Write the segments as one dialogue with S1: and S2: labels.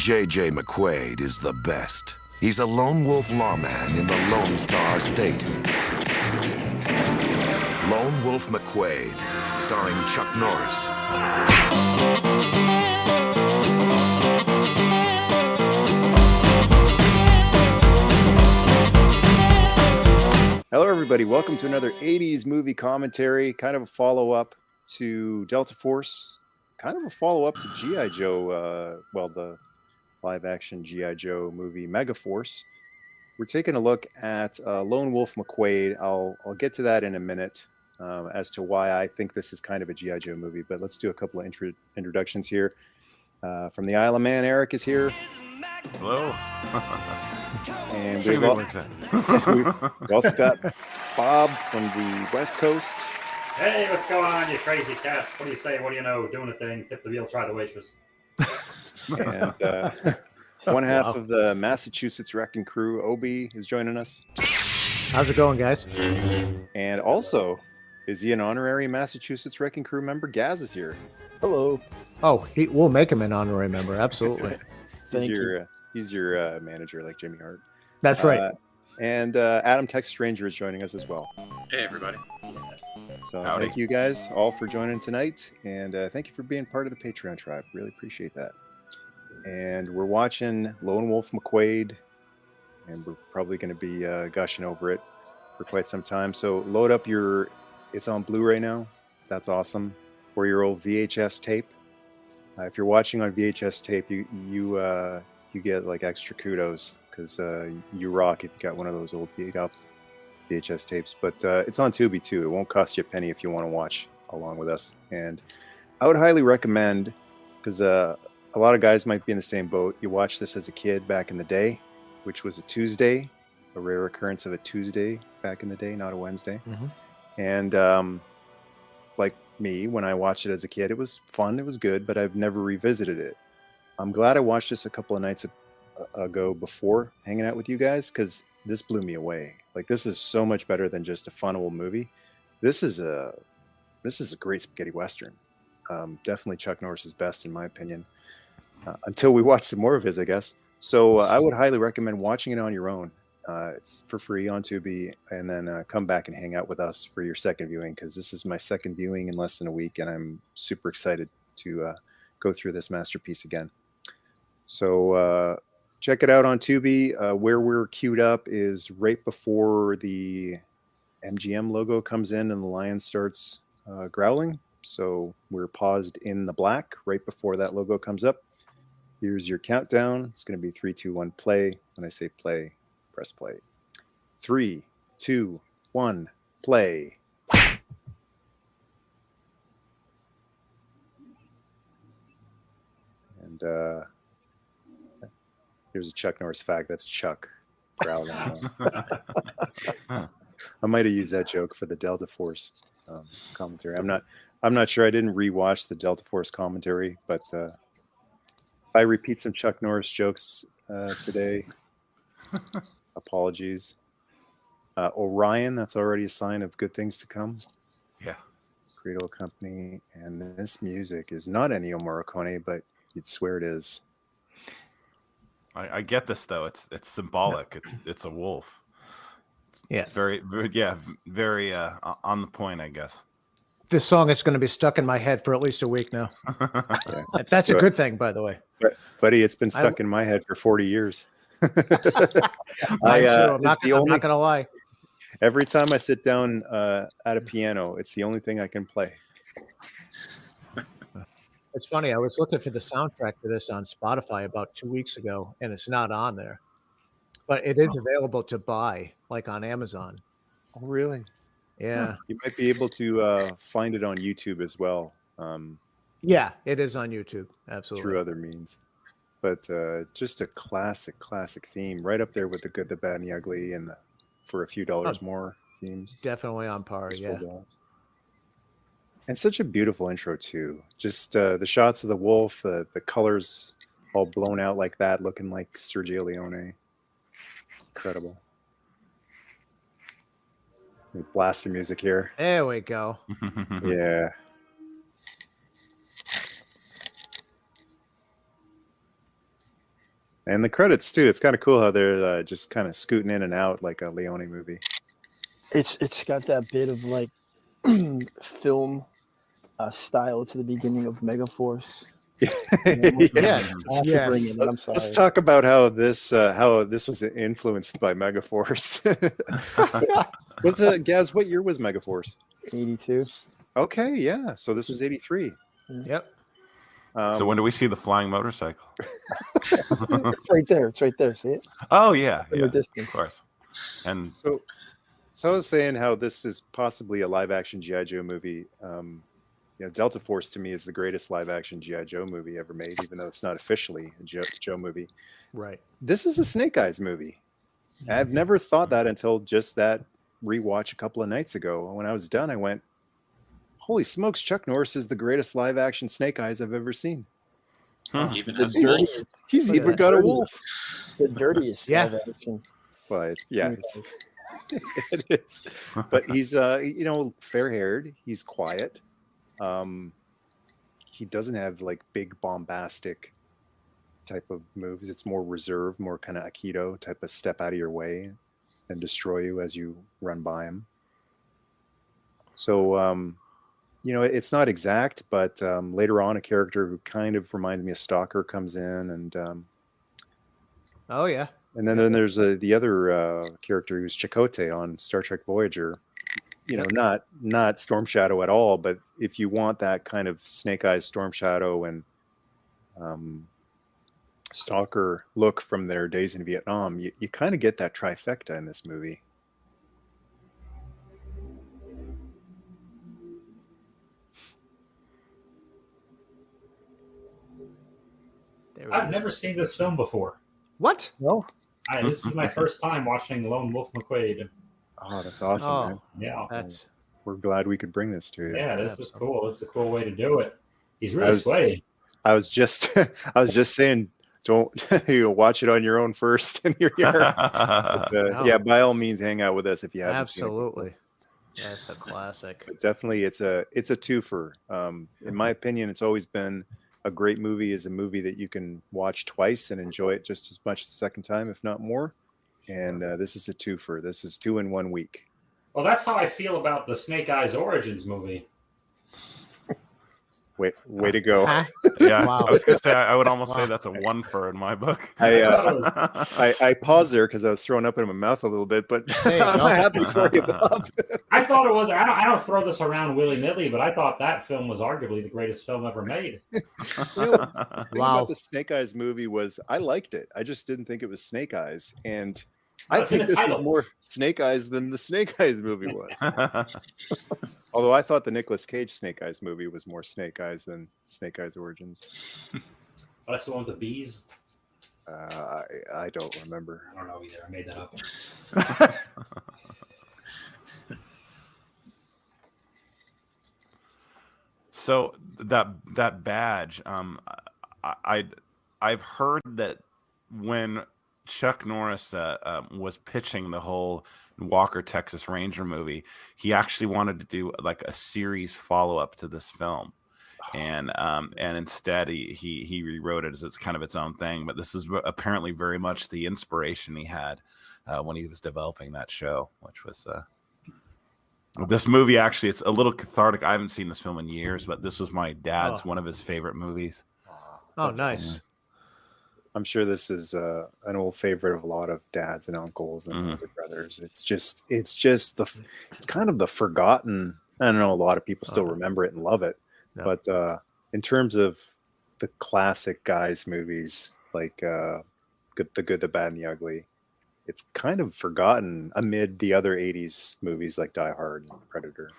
S1: J.J. McQUADE is the best. He's a lone wolf lawman in the Lone Star State. Lone Wolf McQUADE, starring Chuck Norris.
S2: Hello, everybody. Welcome to another 80s movie commentary, kind of a follow-up to Delta Force, kind of a follow-up to G.I. Joe, the live-action G.I. Joe movie Megaforce. We're taking a look at Lone Wolf McQUADE. I'll get to that in a minute as to why I think this is kind of a G.I. Joe movie, but let's do a couple of introductions here. From the Isle of Man, Eric is here.
S3: Hello.
S2: And we've also got Bob from the West Coast.
S4: Hey, what's going on, you crazy cats? What do you say? What do you know? Doing a thing. Tip the wheel, try the waitress.
S2: And one half of the Massachusetts Wrecking Crew, Obi, is joining us.
S5: How's it going, guys?
S2: And also, is he an honorary Massachusetts Wrecking Crew member? Gaz is here.
S5: Hello. Oh, we'll make him an honorary member. Absolutely.
S2: He's your manager, like Jimmy Hart.
S5: That's right.
S2: And Adam Texas Ranger is joining us as well.
S6: Hey, everybody.
S2: So
S3: Howdy.
S2: Thank you guys all for joining tonight. And thank you for being part of the Patreon tribe. Really appreciate that. And we're watching Lone Wolf McQUADE. And we're probably going to be gushing over it for quite some time. So load up it's on Blu-ray now. That's awesome. Or your old VHS tape. If you're watching on VHS tape, you get like extra kudos because you rock if you got one of those old beat up VHS tapes. But it's on Tubi too. It won't cost you a penny if you want to watch along with us. And I would highly recommend, because a lot of guys might be in the same boat. You watch this as a kid back in the day, which was a Tuesday, a rare occurrence of a Tuesday back in the day, not a Wednesday. Mm-hmm. And like me, when I watched it as a kid, it was fun, it was good, but I've never revisited it. I'm glad I watched this a couple of nights ago before hanging out with you guys, because this blew me away. Like, this is so much better than just a fun old movie. This is a great spaghetti western. Definitely Chuck Norris's best, in my opinion. Until we watch some more of his, I guess. So I would highly recommend watching it on your own. It's for free on Tubi, and then come back and hang out with us for your second viewing, because this is my second viewing in less than a week, and I'm super excited to go through this masterpiece again. So check it out on Tubi. Where we're queued up is right before the MGM logo comes in and the lion starts growling. So we're paused in the black right before that logo comes up. Here's your countdown. It's going to be 3, 2, 1, play. When I say play, press play. 3, 2, 1, play. And here's a Chuck Norris fact. That's Chuck growling. I might have used that joke for the Delta Force commentary. I'm not sure. I didn't rewatch the Delta Force commentary, but I repeat some Chuck Norris jokes today. Apologies. Orion, that's already a sign of good things to come.
S3: Yeah.
S2: Cradle Company. And this music is not Ennio Morricone, but you'd swear it is.
S3: I get this though. It's symbolic. It's a wolf.
S5: Yeah.
S3: Very on the point, I guess.
S5: This song is going to be stuck in my head for at least a week now.
S2: Yeah.
S5: That's a good thing, by the way.
S2: Buddy, it's been stuck in my head for 40 years.
S5: I'm not going to lie.
S2: Every time I sit down at a piano, it's the only thing I can play.
S5: It's funny. I was looking for the soundtrack for this on Spotify about 2 weeks ago, and it's not on there. But it is available to buy, like on Amazon.
S2: Oh, really?
S5: Yeah.
S2: You might be able to find it on YouTube as well.
S5: Yeah, it is on YouTube. Absolutely.
S2: Through other means. But just a classic theme, right up there with the good, the bad, and the ugly, and for a few dollars more themes.
S5: Definitely on par, yeah.
S2: And such a beautiful intro too. Just the shots of the wolf, the colors all blown out like that, looking like Sergio Leone. Incredible. Let me blast the music here.
S5: There we go.
S2: Yeah. And the credits too. It's kind of cool how they're just kind of scooting in and out like a Leone movie.
S6: It's got that bit of like film style to the beginning of Megaforce.
S5: Yes.
S6: I have to bring it in. I'm sorry.
S2: Let's talk about how this was influenced by Megaforce. Gaz? What year was Megaforce?
S6: 82.
S2: Okay, yeah. So this was 83.
S5: Yep.
S3: So when do we see the flying motorcycle?
S6: It's right there. It's right there. See it?
S3: Oh yeah,
S6: In
S3: yeah,
S6: the distance.
S3: of course. And
S2: So I was saying how this is possibly a live-action G.I. Joe movie. Delta Force to me is the greatest live-action G.I. Joe movie ever made, even though it's not officially a Joe movie.
S5: Right.
S2: This is a Snake Eyes movie. I've never thought that until just that rewatch a couple of nights ago. When I was done, I went, "Holy smokes! Chuck Norris is the greatest live-action Snake Eyes I've ever seen.
S7: Even
S6: The
S7: as a wolf.
S6: dirtiest,
S2: He's
S5: Look at
S2: even
S5: that.
S2: got a wolf."
S6: the dirtiest
S5: Yeah.
S6: live action.
S2: Well, it's it is. But he's fair-haired. He's quiet. He doesn't have like big bombastic type of moves. It's more reserved, more kind of Aikido type of step out of your way and destroy you as you run by him. So it's not exact, but later on a character who kind of reminds me of Stalker comes in, and
S5: Oh yeah.
S2: then there's the other character who's Chakotay on Star Trek Voyager. Not Storm Shadow at all, but if you want that kind of Snake Eyes, Storm Shadow, and Stalker look from their days in Vietnam, you kind of get that trifecta in this movie.
S5: There we
S4: I've
S5: go.
S4: never seen this film before.
S5: What?
S6: No,
S4: This is my first time watching Lone Wolf McQuade.
S2: Oh, that's awesome,
S5: Oh.
S2: man.
S4: Yeah,
S5: That's
S2: We're glad we could bring this to you.
S4: yeah, this is
S5: Absolutely.
S4: cool. This is a cool way to do it. He's
S2: I
S4: really
S2: was-
S4: sweaty.
S2: I was just saying, don't watch it on your own first in your yard.
S5: No.
S2: Yeah, by all means, hang out with us if you haven't seen it.
S5: absolutely. That's a classic.
S2: But definitely, it's a twofer. In my opinion, it's always been a great movie. Is a movie that you can watch twice and enjoy it just as much the second time, if not more. And this is a twofer. This is 2 in 1 week.
S4: Well, that's how I feel about the Snake Eyes Origins movie.
S2: Way to go!
S5: Huh?
S3: yeah,
S5: Wow.
S3: I was gonna say I would almost say
S5: Wow.
S3: that's a 1 for in my book.
S2: I paused there because I was throwing up in my mouth a little bit, but
S5: There you
S2: I'm
S5: go.
S2: happy for you, Bob.
S4: I thought it was. I don't throw this around willy nilly, but I thought that film was arguably the greatest film ever made.
S2: The thing
S5: Wow.
S2: about the Snake Eyes movie was I liked it. I just didn't think it was Snake Eyes, and
S4: Well,
S2: I
S4: it's in
S2: think
S4: the
S2: this is
S4: title.
S2: more Snake Eyes than the Snake Eyes movie was. Although I thought the Nicolas Cage Snake Eyes movie was more Snake Eyes than Snake Eyes Origins.
S4: Oh, that's the one with the bees.
S2: I don't remember.
S4: I don't know either. I made that up.
S3: So that badge, I've heard that when Chuck Norris was pitching the whole Walker Texas Ranger movie, he actually wanted to do like a series follow up to this film, and instead he rewrote it as it's kind of its own thing. But this is apparently very much the inspiration he had when he was developing that show, which was. This movie actually, it's a little cathartic. I haven't seen this film in years, but this was my dad's one of his favorite movies.
S5: Oh,
S2: That's
S5: nice.
S2: awesome. I'm sure this is an old favorite of a lot of dads and uncles and older brothers. It's kind of the forgotten. I don't know. A lot of people still remember it and love it,
S5: Yeah.
S2: but in terms of the classic guys movies like The Good, the Bad, and the Ugly, it's kind of forgotten amid the other 80s movies like Die Hard and Predator.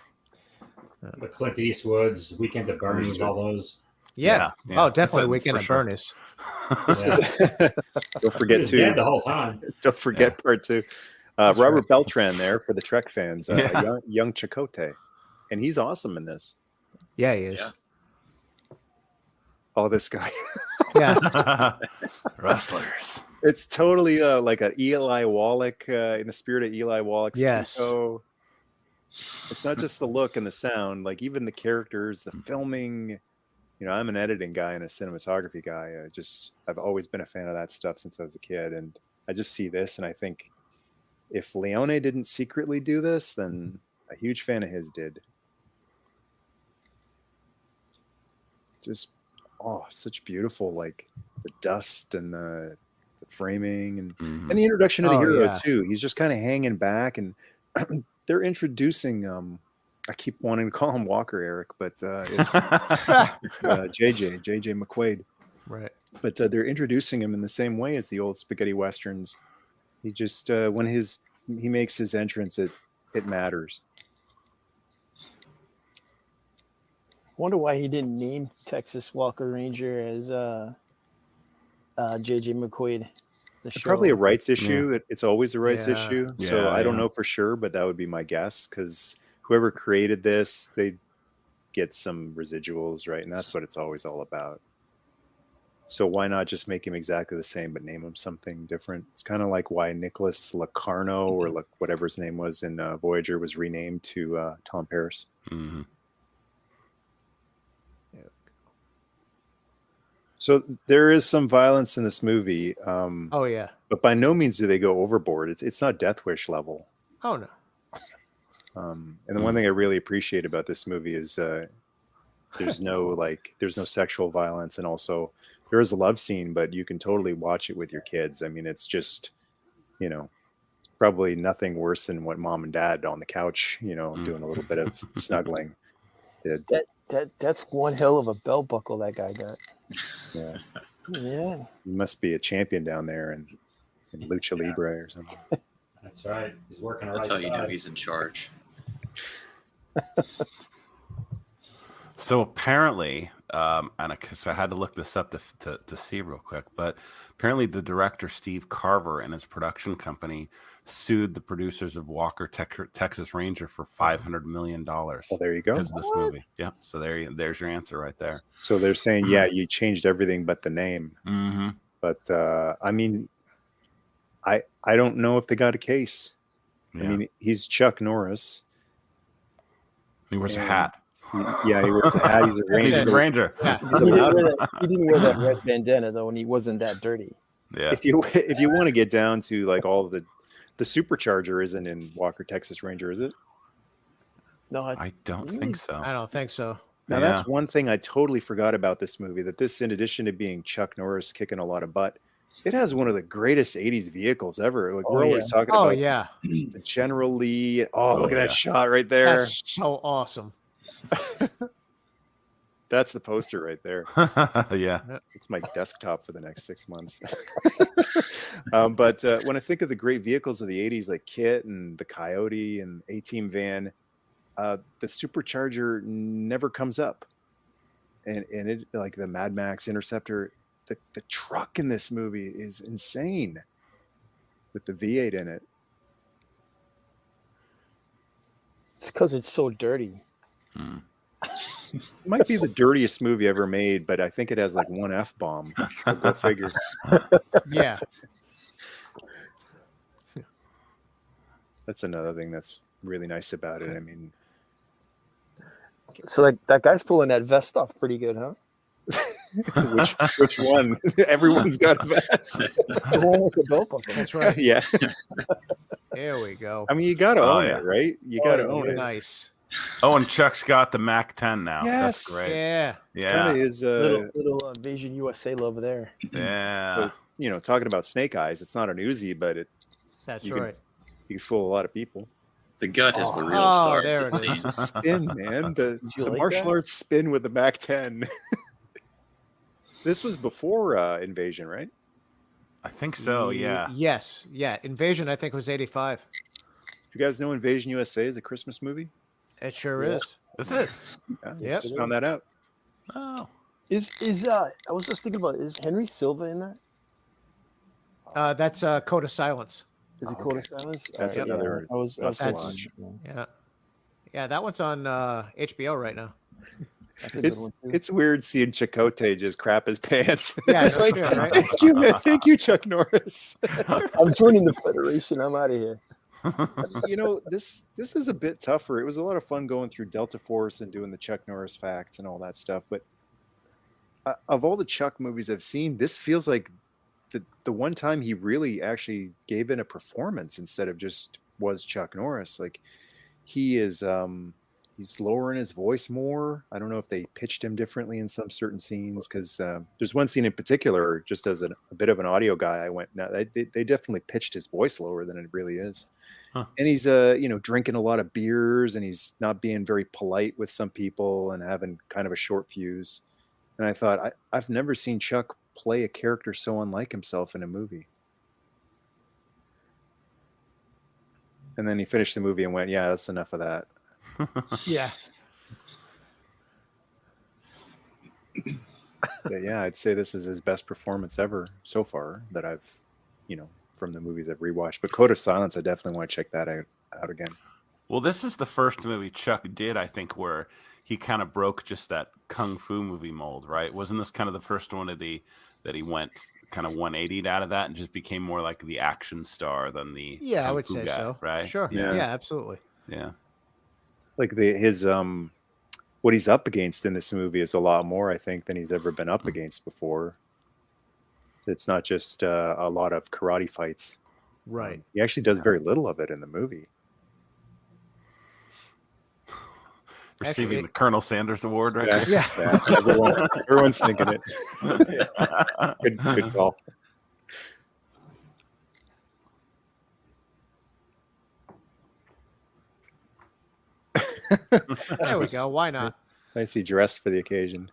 S4: The Clint Eastwood's, Weekend at Bernie's,
S2: Understood.
S4: all those.
S5: Yeah.
S3: Yeah.
S5: Oh, definitely
S3: It's a-
S5: Weekend
S3: for
S5: at
S3: sure.
S5: Bernie's.
S2: This is, don't
S4: He
S2: forget
S4: was
S2: too.
S4: dead the whole time.
S2: Don't forget part 2.
S5: That's
S2: Robert
S5: right.
S2: Beltran there for the Trek fans.
S3: Yeah.
S2: young Chakotay, and he's awesome in this.
S5: Yeah, he is.
S7: Yeah.
S2: Oh, this guy.
S5: Yeah.
S3: Wrestlers.
S2: It's totally like an Eli Wallach in the spirit of Eli Wallach's
S5: Yes.
S2: Tico. It's not just the look and the sound, like even the characters, the filming. you know, I'm an editing guy and a cinematography guy. I've always been a fan of that stuff since I was a kid, and I just see this and I think if Leone didn't secretly do this, then a huge fan of his did. Just such beautiful, like the dust and the framing and the introduction of the hero too. He's just kind of hanging back, and they're introducing I keep wanting to call him Walker Eric, but it's JJ McQuADE.
S5: Right.
S2: But they're introducing him in the same way as the old spaghetti westerns. He just when he makes his entrance, it matters.
S6: Wonder why he didn't name Texas Walker Ranger as JJ McQuADE.
S2: It's probably a rights issue. It's always a rights issue. So
S3: Yeah,
S2: I don't know for sure, but that would be my guess, because whoever created this, they get some residuals, right? And that's what it's always all about. So why not just make him exactly the same, but name him something different? It's kind of like why Nicholas Locarno, or whatever his name was in Voyager, was renamed to Tom Paris.
S3: Mm-hmm.
S2: So there is some violence in this movie.
S5: Oh yeah.
S2: But by no means do they go overboard. It's not Death Wish level.
S5: Oh no.
S2: And the one thing I really appreciate about this movie is there's no sexual violence, and also there is a love scene, but you can totally watch it with your kids. I mean, it's just, you know, it's probably nothing worse than what mom and dad on the couch, you know, doing a little bit of snuggling did.
S6: That's one hell of a belt buckle that guy got.
S2: Yeah.
S6: Yeah.
S2: You must be a champion down there in Lucha Libre or something.
S4: That's right. He's working
S7: That's
S4: right
S7: how you know
S4: side.
S7: he's in charge.
S3: So apparently, because I had to look this up to see real quick, but apparently the director Steve Carver and his production company sued the producers of Walker Texas Ranger for $500 million.
S2: Well, there you go.
S3: Because of this movie. Yeah. So there's your answer right there.
S2: So they're saying, yeah, you changed everything but the name.
S3: Mm-hmm.
S2: But I mean, I don't know if they got a case.
S3: Yeah.
S2: I mean, he's Chuck Norris.
S3: He wears a hat.
S2: He wears a hat. He's a ranger.
S3: He's a ranger.
S5: Yeah.
S6: He didn't wear that red bandana though, and he wasn't that dirty.
S3: Yeah.
S2: If you want to get down to like all of the Supercharger isn't in Walker Texas Ranger, is it?
S6: No,
S3: I don't think so.
S5: I don't think so.
S2: Now that's one thing I totally forgot about this movie. That this, in addition to being Chuck Norris kicking a lot of butt, it has one of the greatest 80s vehicles ever. Like we're always talking about the General Lee. Oh, look at that shot right there.
S5: That's so awesome.
S2: That's the poster right there.
S3: Yeah.
S2: It's my desktop for the next 6 months. But when I think of the great vehicles of the 80s, like Kit and the Coyote and A-Team van, the Supercharger never comes up. And it, like the Mad Max Interceptor, the truck in this movie is insane with the V8 in it.
S6: it's because it's so dirty.
S2: It might be the dirtiest movie ever made, but I think it has like one F-bomb. So go figure.
S5: Yeah.
S2: That's another thing that's really nice about it. I mean,
S6: So like that guy's pulling that vest off pretty good, huh?
S2: which one? Everyone's got a vest.
S6: The one with the belt buckle.
S5: That's right.
S2: Yeah.
S5: There we go.
S2: I mean, you got to own
S3: yeah.
S2: it, right? You got to own it.
S5: Nice.
S3: Oh, and Chuck's got the Mac 10 now.
S2: Yes.
S3: That's great.
S5: Yeah.
S3: Yeah.
S2: Kind of is,
S6: Little Invasion USA love there.
S3: Yeah.
S2: but, you know, talking about Snake Eyes, it's not an Uzi, but
S5: That's
S2: you
S5: right.
S2: you can fool a lot of people.
S7: The gut is the real
S5: Oh,
S7: star
S5: there
S7: of the
S5: it
S7: scene.
S5: is.
S2: Spin, man. The
S6: you like
S2: martial
S6: that?
S2: arts spin with the Mac 10. This was before Invasion, right?
S3: I think so. Yeah.
S5: Yes. Yeah. Invasion, I think, was 85.
S2: Do you guys know Invasion USA is a Christmas movie?
S5: It sure
S6: Yeah.
S5: is.
S3: Is it?
S2: Yeah,
S5: Yep.
S2: just found that out.
S3: Oh.
S6: Is I was just thinking about is Henry Silva in that?
S5: That's Code of Silence.
S6: Is it
S2: Oh,
S6: Code
S2: okay.
S6: of Silence?
S2: That's another
S6: I was
S2: must
S6: thinking-
S2: watch.
S5: Yeah. Yeah, that one's on HBO right now.
S6: That's a good
S2: It's
S6: one too.
S2: it's weird seeing Chakotay just crap his pants.
S5: Yeah, no shit, right?
S2: Thank you, Chuck Norris.
S6: I'm joining the Federation. I'm out of here.
S2: You know, this is a bit tougher. It was a lot of fun going through Delta Force and doing the Chuck Norris facts and all that stuff, but of all the Chuck movies I've seen, this feels like the one time he really actually gave in a performance instead of just was Chuck Norris. Like he is he's lowering his voice more. I don't know if they pitched him differently in some certain scenes, because there's one scene in particular, just as a bit of an audio guy, I went, no, they definitely pitched his voice lower than it really is.
S3: Huh.
S2: And he's drinking a lot of beers, and he's not being very polite with some people and having kind of a short fuse. And I thought, I've never seen Chuck play a character so unlike himself in a movie. And then he finished the movie and went, yeah, that's enough of that.
S5: Yeah.
S2: But yeah, I'd say this is his best performance ever so far that I've, from the movies I've rewatched. But Code of Silence, I definitely want to check that out again.
S3: Well, this is the first movie Chuck did, I think, where he kind of broke just that kung fu movie mold, right? Wasn't this kind of the first one that he went kind of 180'd out of that and just became more like the action star than the
S5: Yeah, I
S3: kung
S5: would
S3: fu
S5: say
S3: guy,
S5: so.
S3: right?
S5: Sure.
S2: Yeah.
S5: Yeah, absolutely.
S3: Yeah.
S2: Like his what he's up against in this movie is a lot more, I think, than he's ever been up against before. It's not just a lot of karate fights.
S5: Right.
S2: He actually does very little of it in the movie.
S3: Receiving
S5: Actually,
S3: the Colonel Sanders Award right there.
S5: Yeah.
S2: Yeah, everyone's thinking it. Good call.
S5: There we go. Why not?
S2: It's nice he dressed for the occasion.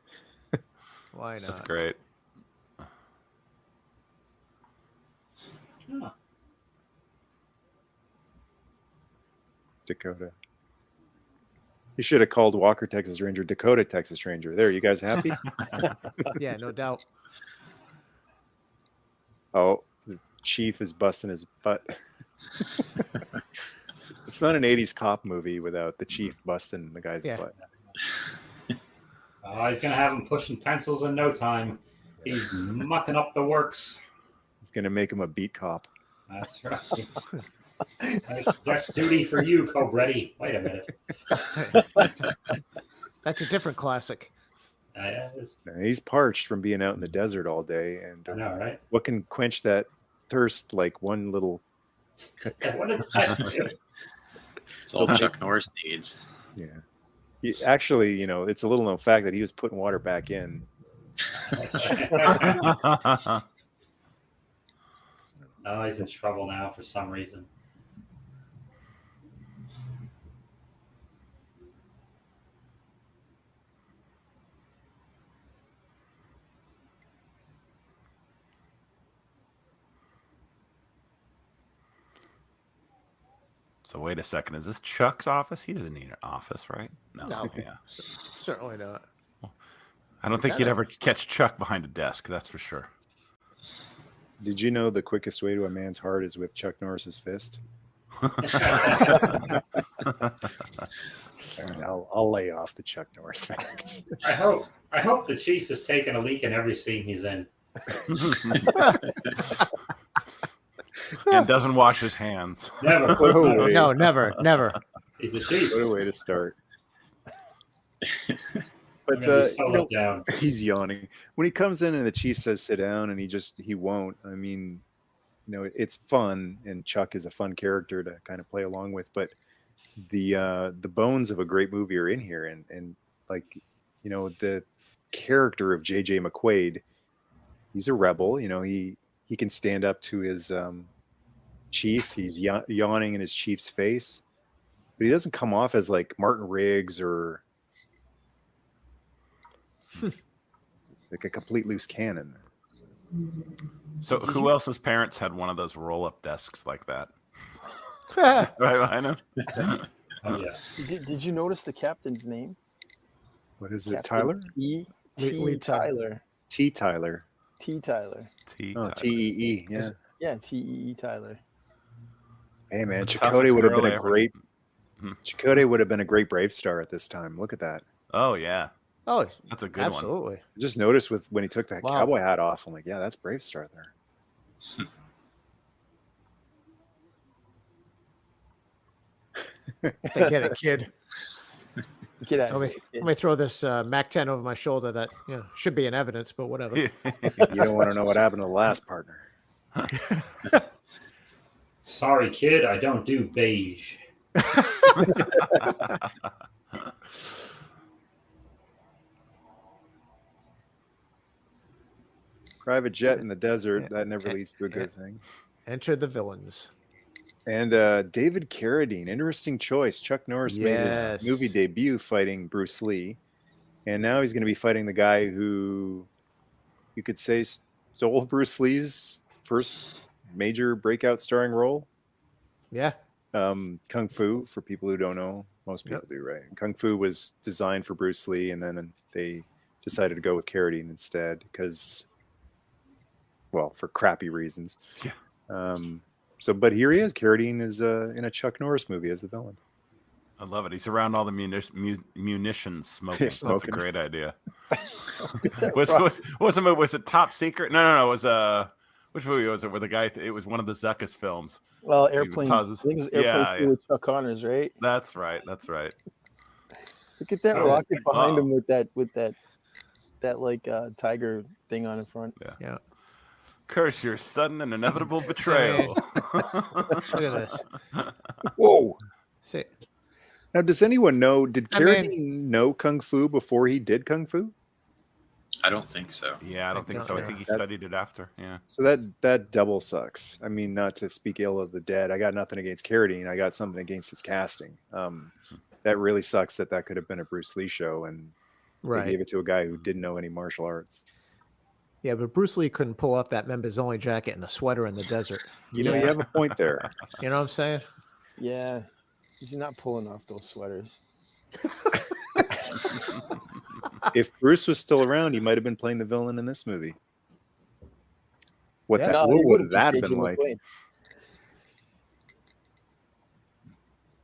S5: Why not?
S3: That's great.
S4: Huh.
S2: Dakota. You should have called Walker, Texas Ranger, Dakota, Texas Ranger. There, you guys happy?
S5: Yeah, no doubt.
S2: Oh, the chief is busting his butt. It's not an 80s cop movie without the chief busting the guy's
S5: Yeah.
S2: butt.
S4: Oh, he's going to have him pushing pencils in no time. He's mucking up the works.
S2: He's going to make him a beat cop.
S4: That's right. That's duty for you, Cobretti. Wait a minute.
S5: That's a different classic.
S4: Yeah, it's-
S2: He's parched from being out in the desert all day. And
S4: I know, right?
S2: what can quench that thirst like one little...
S4: What did that do?
S7: It's all Chuck Norris needs.
S2: Yeah. Actually, it's a little known fact that he was putting water back in.
S4: Oh, he's in trouble now for some reason.
S3: So wait a second. Is this Chuck's office? He doesn't need an office, right?
S5: No.
S3: Yeah.
S5: Certainly not.
S3: I don't
S5: Is
S3: think
S5: that
S3: you'd
S5: a-
S3: ever catch Chuck behind a desk. That's for sure.
S2: Did you know the quickest way to a man's heart is with Chuck Norris's fist? And I'll lay off the Chuck Norris facts.
S4: I hope the chief is taking a leak in every scene he's in.
S3: And doesn't wash his hands.
S4: Never.
S2: What a way,
S5: No, never, never.
S4: He's the chief.
S2: what a way to start.
S4: I'm
S2: But
S4: gonna be so let down.
S2: he's yawning when he comes in and the chief says sit down and he won't. I mean, it's fun, and Chuck is a fun character to kind of play along with, but the bones of a great movie are in here, and like the character of JJ McQuaid, he's a rebel. He can stand up to his chief. He's yawning in his chief's face, but he doesn't come off as like Martin Riggs or like a complete loose cannon.
S3: So who else's parents had one of those roll-up desks like that? Right, I know.
S4: Oh, yeah.
S6: Did you notice the captain's name?
S2: What is it,
S6: Captain
S2: Tyler?
S6: Lee
S5: Lee
S6: Tyler.
S2: T. Tyler.
S6: T. Tyler.
S2: Oh, T-E-E. Yeah.
S6: Yeah, T-E-E Tyler.
S2: Hey man,
S3: The
S2: Chakotay
S3: toughest
S2: would have
S3: girl
S2: been a
S3: ever.
S2: great.
S3: Hmm.
S2: Chakotay would have been a great Brave Star at this time. Look at that.
S3: Oh yeah,
S5: Oh,
S3: that's a good one.
S5: absolutely.
S2: I just noticed when he took that
S5: Wow.
S2: cowboy hat off. I'm like, yeah, that's Brave Star there.
S5: They get it, kid.
S6: Get out.
S5: Let me throw this Mac 10 over my shoulder. That should be in evidence, but whatever.
S2: You don't want to know what happened to the last partner.
S4: Sorry, kid, I don't do beige.
S2: Private jet in the desert, that never leads to a good thing.
S5: Enter the villains.
S2: And David Carradine, interesting choice. Chuck Norris made his movie debut fighting Bruce Lee, and now he's going to be fighting the guy who you could say stole Bruce Lee's first major breakout starring role.
S5: Yeah.
S2: Kung Fu, for people who don't know. Most people do, right? Kung Fu was designed for Bruce Lee, and then they decided to go with Carradine instead because, well, for crappy reasons.
S3: Yeah.
S2: But here he is. Carradine is in a Chuck Norris movie as the villain.
S3: I love it. He's around all the munitions smoking.
S2: Yeah,
S3: That's a great idea. Was it Top Secret? No. It was which movie was it? Where the guy? It was one of the Zekas films.
S6: Well, Airplane. I think it was Airplane 2 with Chuck Connors, right?
S3: That's right.
S6: Look at that rocket behind him with that like tiger thing on in front.
S5: Yeah.
S3: Curse your sudden and inevitable betrayal.
S5: Look at this.
S2: Whoa.
S5: See.
S2: Now, does anyone know, did Carradine know Kung Fu before he did Kung Fu?
S7: I don't think so.
S3: Yeah, I don't think so. I think he studied it after. Yeah.
S2: So that double sucks. I mean, not to speak ill of the dead. I got nothing against Carradine. I got something against his casting. That really sucks that could have been a Bruce Lee show, and they gave it to a guy who didn't know any martial arts.
S5: Yeah, but Bruce Lee couldn't pull off that members only jacket and a sweater in the desert.
S2: You know, you have a point there.
S5: You know what I'm saying?
S6: Yeah. He's not pulling off those sweaters.
S2: If Bruce was still around, he might have been playing the villain in this movie. What
S6: What
S2: would that have been like?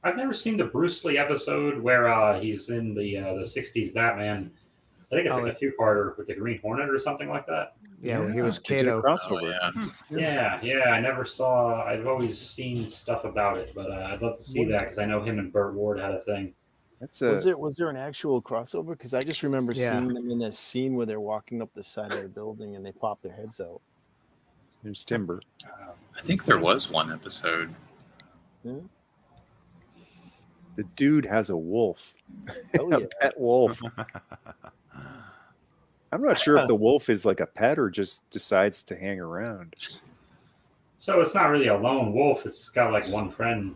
S4: I've never seen the Bruce Lee episode where he's in the 60s Batman. I think it's like a two-parter with the Green Hornet or something like that.
S5: Yeah, when he was Kato.
S2: Crossover.
S4: Yeah. I never saw. I've always seen stuff about it, but I'd love to see that because I know him and Burt Ward had a thing.
S6: Was there an actual crossover? Because I just remember seeing them in this scene where they're walking up the side of the building and they pop their heads out.
S2: There's Timber.
S7: I think there was one episode.
S6: Yeah.
S2: The dude has a wolf.
S6: Oh, yeah.
S2: A pet wolf. I'm not sure if the wolf is like a pet or just decides to hang around.
S4: So it's not really a lone wolf. It's got like one friend.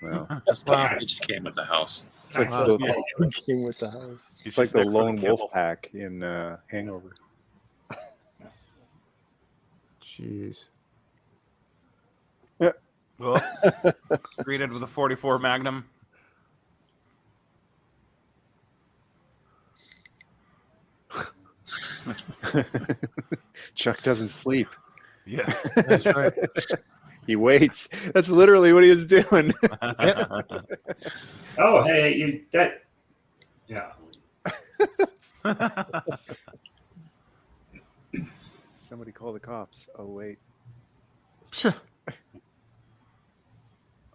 S2: Well,
S7: It just came with the house.
S2: it's like
S6: He came with the house.
S2: it's like the lone wolf pack in Hangover.
S5: Jeez.
S3: Well, greeted with a 44 Magnum.
S2: Chuck doesn't sleep.
S3: Yeah.
S5: That's right.
S2: He waits. That's literally what he was doing.
S4: Oh, hey, yeah.
S2: Somebody call the cops. Oh, wait.
S3: I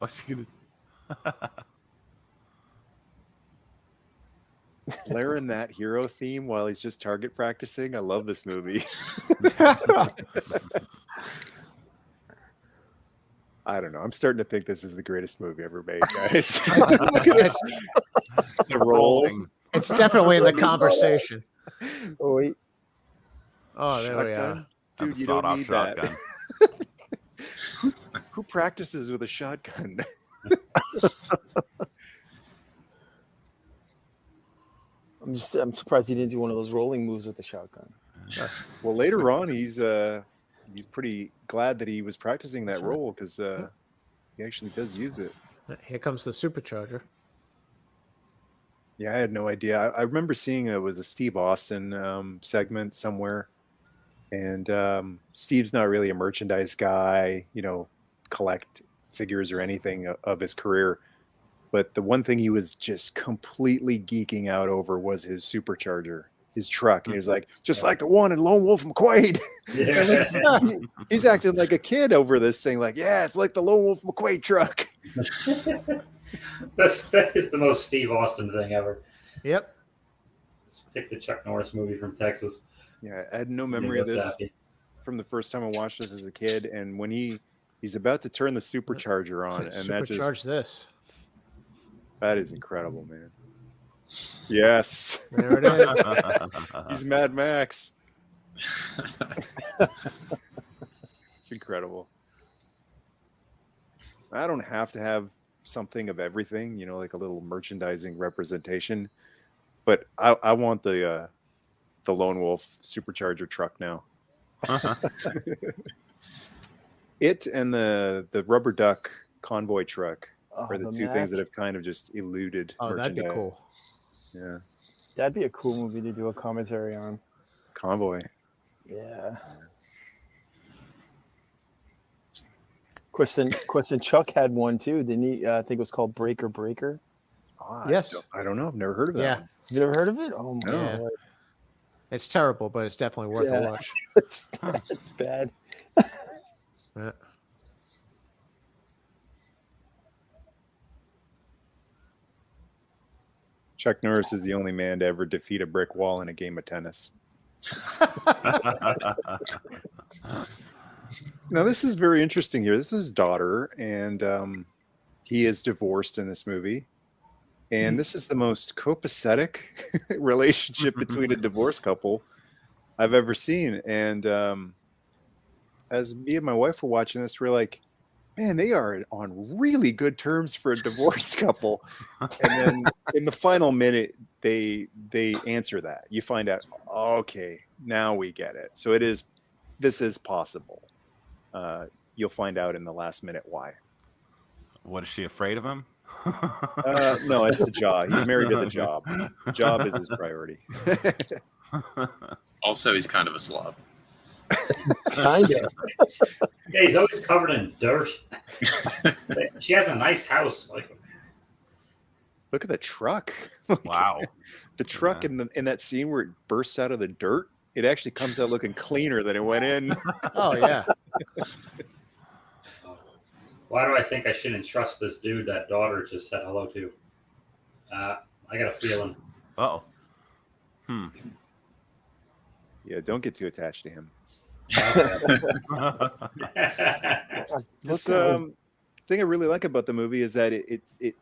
S3: was gonna...
S2: Blaring that hero theme while he's just target practicing. I love this movie. I don't know. I'm starting to think this is the greatest movie ever made, guys. Look at this. The rolling.
S5: It's definitely in the conversation.
S6: Oh, wait.
S5: Oh, there we are.
S2: Dude, you don't need that. Who practices with a shotgun?
S6: I'm surprised he didn't do one of those rolling moves with the shotgun.
S2: Well, later on, he's pretty glad that he was practicing that role because he actually does use it.
S5: Here comes the Supercharger.
S2: Yeah, I had no idea. I remember seeing it was a Steve Austin segment somewhere, and Steve's not really a merchandise guy, collect figures or anything of his career. But the one thing he was just completely geeking out over was his Supercharger, his truck. And he was like, just like the one in Lone Wolf McQuade.
S4: Yeah.
S2: He's acting like a kid over this thing. Like, yeah, it's like the Lone Wolf McQuade truck.
S4: That is the most Steve Austin thing ever.
S5: Yep.
S4: Just pick the Chuck Norris movie from Texas.
S2: Yeah, I had no memory of this from the first time I watched this as a kid, and when he's about to turn the supercharger on, and
S5: Supercharge this.
S2: that is incredible, man. Yes,
S5: There it is.
S2: he's Mad Max. It's incredible. I don't have to have something of everything, like a little merchandising representation, but I want the Lone Wolf Supercharger truck now. It and the rubber duck convoy truck are the two things that have kind of just eluded merchandise.
S5: That'd be cool.
S2: Yeah,
S6: That'd be a cool movie to do a commentary on.
S2: Convoy.
S6: Yeah. Question Chuck had one too, didn't he? I think it was called Breaker Breaker.
S5: Yes.
S2: I don't know. I've never heard of that.
S5: Yeah.
S2: one.
S6: You never heard of it? Oh my
S2: No.
S6: god.
S5: It's terrible, but it's definitely worth a watch.
S6: It's bad. It's bad.
S5: Yeah.
S2: Chuck Norris is the only man to ever defeat a brick wall in a game of tennis. Now, this is very interesting here. This is his daughter, and he is divorced in this movie. And this is the most copacetic relationship between a divorced couple I've ever seen. And as me and my wife were watching this, we're like, man, they are on really good terms for a divorced couple. And then in the final minute, they answer that. You find out, okay, now we get it. So this is possible. You'll find out in the last minute why.
S3: What, is she afraid of him?
S2: No, it's the job. He's married to the job. Job is his priority.
S7: Also, he's kind of a slob.
S6: Kind of.
S4: Yeah, he's always covered in dirt. She has a nice house.
S2: Look at the truck.
S3: Wow.
S2: The truck in that scene where it bursts out of the dirt, it actually comes out looking cleaner than it went in.
S5: Oh yeah.
S4: Why do I think I shouldn't trust this dude that daughter just said hello to? I got a feeling.
S3: Oh.
S2: Yeah, don't get too attached to him. This thing I really like about the movie is that it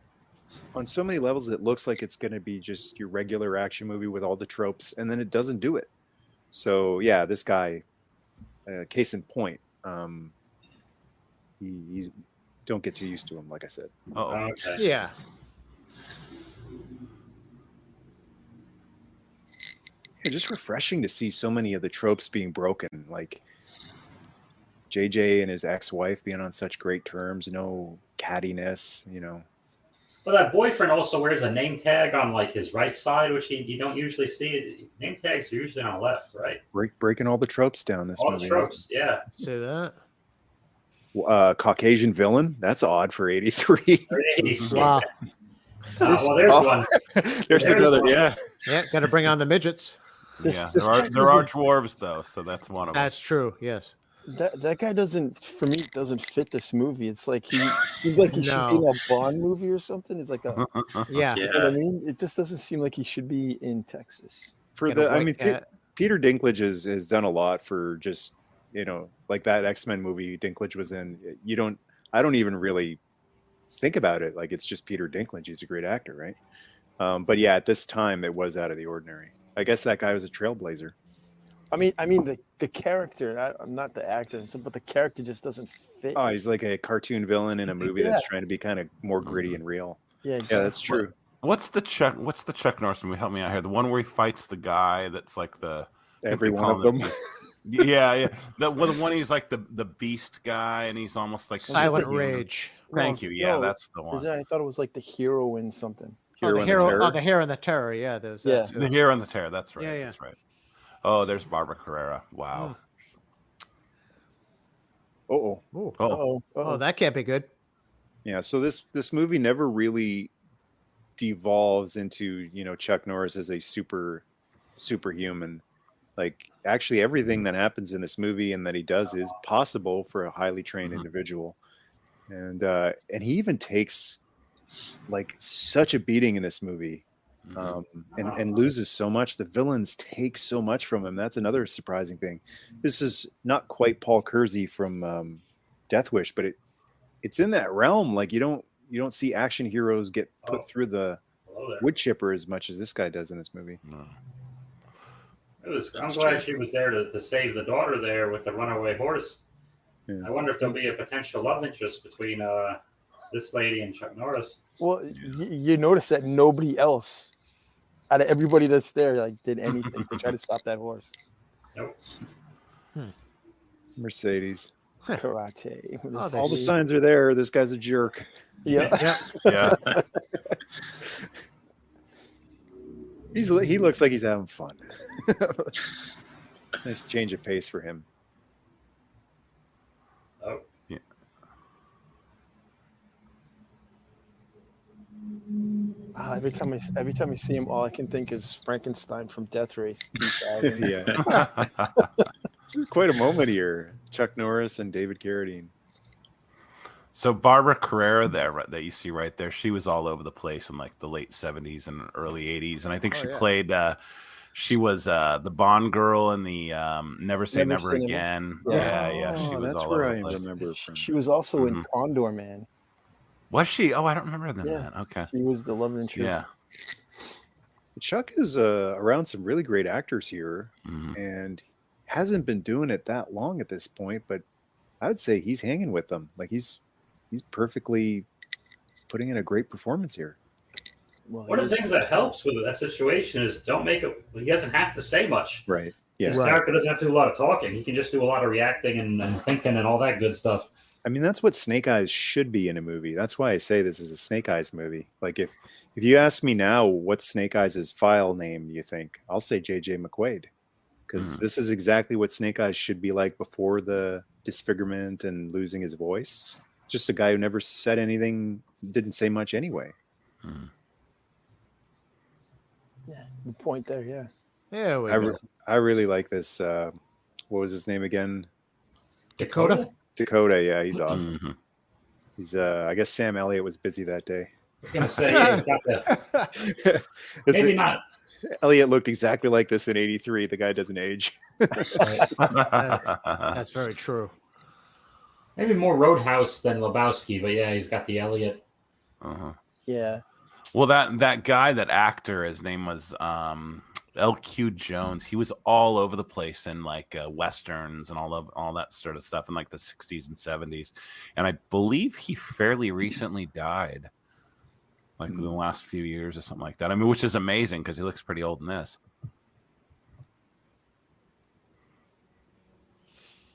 S2: on so many levels it looks like it's going to be just your regular action movie with all the tropes, and then it doesn't do it. So yeah, this guy, case in point, he's don't get too used to him, like I said.
S4: Okay.
S5: Yeah.
S2: Yeah, just refreshing to see so many of the tropes being broken, like JJ and his ex-wife being on such great terms, no cattiness,
S4: Well, that boyfriend also wears a name tag on his right side, which you don't usually see. Name tags are usually on the left, right?
S2: breaking all the tropes down this
S4: all
S2: movie.
S4: the tropes, yeah.
S5: Say that.
S2: Caucasian villain, that's odd for 83.
S5: Wow.
S4: Well, there's one.
S2: There's another
S4: one.
S2: Yeah,
S5: Got to bring on the midgets.
S6: This
S3: there are dwarves though, so that's one of them.
S5: That's true. Yes.
S6: That guy doesn't fit this movie. It's like he's like he should be in a Bond movie or something. It's like a
S5: Yeah.
S6: You know what I mean? It just doesn't seem like he should be in Texas.
S2: Peter Dinklage has done a lot for just like that X-Men movie Dinklage was in. I don't even really think about it like it's just Peter Dinklage. He's a great actor, right? But yeah, at this time it was out of the ordinary. I guess that guy was a trailblazer.
S6: I mean the character. I'm not the actor, but the character just doesn't fit.
S2: Oh, he's like a cartoon villain in a movie that's trying to be kind of more gritty and real.
S6: Yeah, exactly.
S2: Yeah, that's true.
S3: What's the Chuck Norris movie? Help me out here. The one where he fights the guy that's like
S2: every one of them.
S3: Yeah. The one he's like the beast guy, and he's almost like
S5: Silent
S3: superhuman.
S5: Rage.
S3: Thank you. Yeah,
S6: No,
S3: that's the one.
S6: I thought it was like the hero in something.
S5: The Hero and the Terror. Yeah, there's that too.
S3: The Hero and the Terror. That's right.
S5: Yeah.
S3: That's right. Oh, there's Barbara Carrera. Wow.
S5: Oh, that can't be good.
S2: Yeah, so this movie never really devolves into Chuck Norris as a superhuman. Like actually everything that happens in this movie and that he does is possible for a highly trained individual. And he even takes like such a beating in this movie. And loses so much. The villains take so much from him. That's another surprising thing. This is not quite Paul Kersey from Death Wish, but it's in that realm. Like you don't see action heroes get put through the wood chipper as much as this guy does in this movie.
S3: No.
S4: I'm glad she was there to save the daughter there with the runaway horse.
S2: Yeah.
S4: I wonder if there'll be a potential love interest between this lady and Chuck Norris.
S6: Well, you notice that nobody else, out of everybody that's there, like did anything to try to stop that horse.
S4: Nope.
S2: Mercedes.
S6: Karate.
S2: All the signs are there. This guy's a jerk.
S6: Yeah.
S3: Yeah.
S2: He looks like he's having fun. Nice change of pace for him.
S4: Oh.
S3: Yeah.
S6: Every time I see him, all I can think is Frankenstein from Death Race 2000.
S2: Yeah. This is quite a moment here. Chuck Norris and David Carradine.
S3: So Barbara Carrera there, that you see right there, she was all over the place in like the late 70s and early 80s. And I think she played, she was the Bond girl in the Never Say Never Again. Yeah. She was
S2: that's
S3: all
S2: where
S3: over
S2: I
S3: the place.
S2: remember from.
S6: She was also in Condor Man.
S3: Was she? Oh, I don't remember that.
S6: Yeah.
S3: Okay.
S6: She was the love interest.
S3: Yeah.
S2: Chuck is around some really great actors here and hasn't been doing it that long at this point, but I would say he's hanging with them. Like he's perfectly putting in a great performance here.
S6: Well,
S4: One of the things that helps with that situation is don't make it. He doesn't have to say much.
S2: Right. Yeah.
S4: His character doesn't have to do a lot of talking. He can just do a lot of reacting and thinking and all that good stuff.
S2: I mean, that's what Snake Eyes should be in a movie. That's why I say this is a Snake Eyes movie. Like if you ask me now what's Snake Eyes' file name, you think I'll say J.J. McQuaide, because this is exactly what Snake Eyes should be like before the disfigurement and losing his voice. Just a guy who never said anything, didn't say much anyway.
S6: Yeah, good point there. Yeah.
S5: Yeah,
S2: I really like this. What was his name again?
S5: Dakota.
S2: Dakota. Yeah, he's awesome. He's I guess Sam Elliott was busy that day.
S4: I was gonna say he's got the maybe not.
S2: Elliott looked exactly like this in '83. The guy doesn't age.
S5: That's very true.
S4: Maybe more Roadhouse than Lebowski, but yeah, he's got the Elliot.
S6: Yeah.
S3: Well, that guy, that actor, his name was L.Q. Jones. He was all over the place in like westerns and all that sort of stuff in like the 60s and 70s. And I believe he fairly recently died, like in the last few years or something like that. I mean, which is amazing because he looks pretty old in this.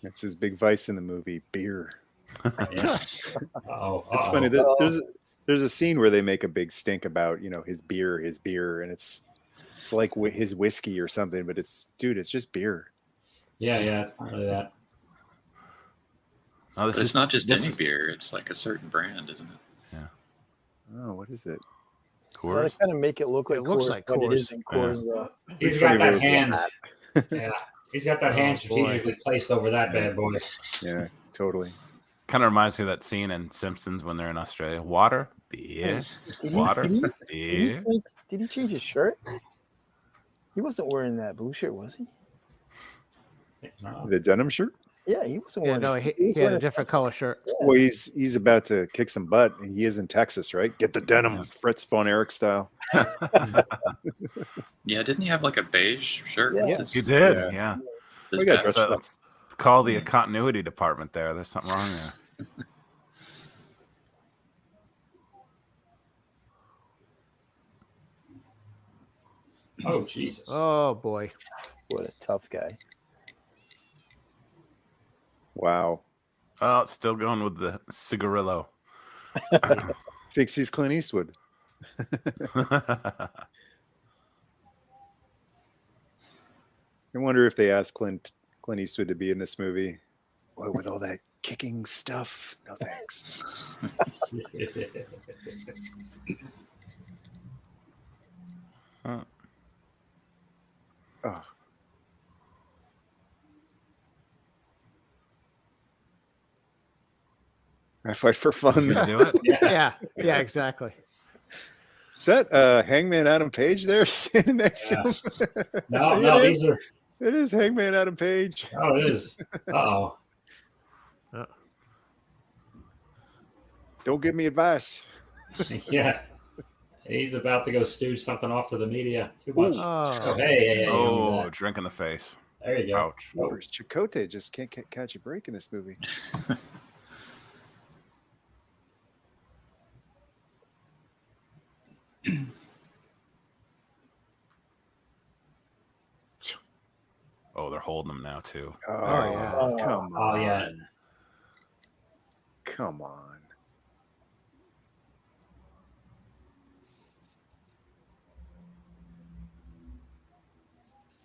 S2: It's his big vice in the movie, beer.
S4: It's
S2: funny. There's a scene where they make a big stink about his beer, and it's like his whiskey or something, but it's just beer.
S4: Yeah, it's not really that.
S7: But it's not just any beer; it's like a certain brand, isn't it?
S3: Yeah.
S2: Oh, what is it?
S6: Well,
S3: Coors.
S6: they kind of make it look like
S5: It looks
S6: Coors,
S5: like
S6: but it
S5: Coors.
S6: isn't Coors though.
S4: He's got that
S2: Rose
S4: hand.
S2: like
S4: Yeah, he's got that hand strategically placed over that bad boy.
S2: Yeah, totally.
S3: Kind of reminds me of that scene in Simpsons when they're in Australia. Water, beer, water, beer.
S6: Did he change his shirt? He wasn't wearing that blue shirt, was he?
S4: No.
S2: The denim shirt.
S6: Yeah, he wasn't
S5: Yeah,
S6: wearing.
S5: no, he had
S6: wearing
S5: a different color shirt.
S2: Well, he's about to kick some butt, and he is in Texas, right? Get the denim, Fritz von Erich style.
S7: Yeah, didn't he have like a beige shirt?
S6: Yeah.
S7: With
S3: He
S7: his,
S3: did, yeah.
S7: his
S2: We got
S7: vest?
S2: dressed up.
S3: It's called the continuity department there. There's something wrong there.
S4: Oh Jesus!
S5: Oh boy.
S6: What a tough guy.
S2: Wow.
S3: Oh, it's still going with the cigarillo.
S2: Thinks he's Clint Eastwood. I wonder if they asked Clint Eastwood to be in this movie. Boy, with all that kicking stuff, no thanks. Oh. I fight for fun.
S3: You gonna do it?
S5: Yeah, exactly.
S2: Is that Hangman Adam Page there standing next to him?
S4: No,
S2: It
S4: these
S2: is.
S4: are.
S2: It is Hangman Adam Page.
S4: Oh, it is. Uh-oh.
S2: Don't give me advice.
S4: Yeah. He's about to go stooge something off to the media. Too much.
S5: Oh.
S4: Oh, hey.
S3: Oh, drink in the face.
S4: There you go.
S3: Ouch.
S4: Oh.
S2: Where's Chakotay just can't catch a break in this movie.
S3: Oh, they're holding him now too.
S2: Oh,
S5: yeah.
S2: Come on.
S4: Oh, yeah.
S2: Come on.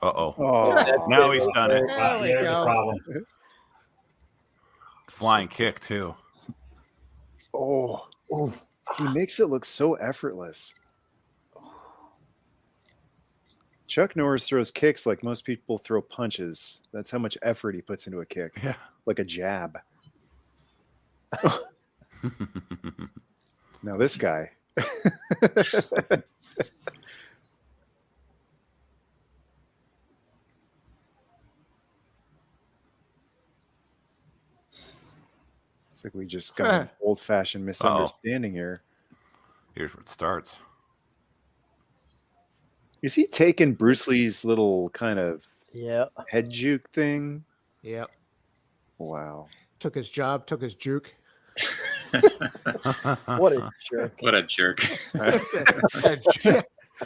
S3: Uh-oh.
S2: Oh,
S3: Now he's done it.
S5: There we
S4: There's
S5: go.
S4: a problem.
S3: Flying kick too.
S2: oh, he makes it look so effortless. Chuck Norris throws kicks like most people throw punches. That's how much effort he puts into a kick,
S3: Yeah.
S2: like a jab. Now this guy. It's like we just got an old-fashioned misunderstanding here.
S3: Here's where it starts.
S2: Is he taking Bruce Lee's little kind of
S6: Yeah.
S2: head juke thing?
S5: Yep.
S2: Wow.
S5: Took his job, took his juke.
S6: What a jerk.
S7: What a jerk.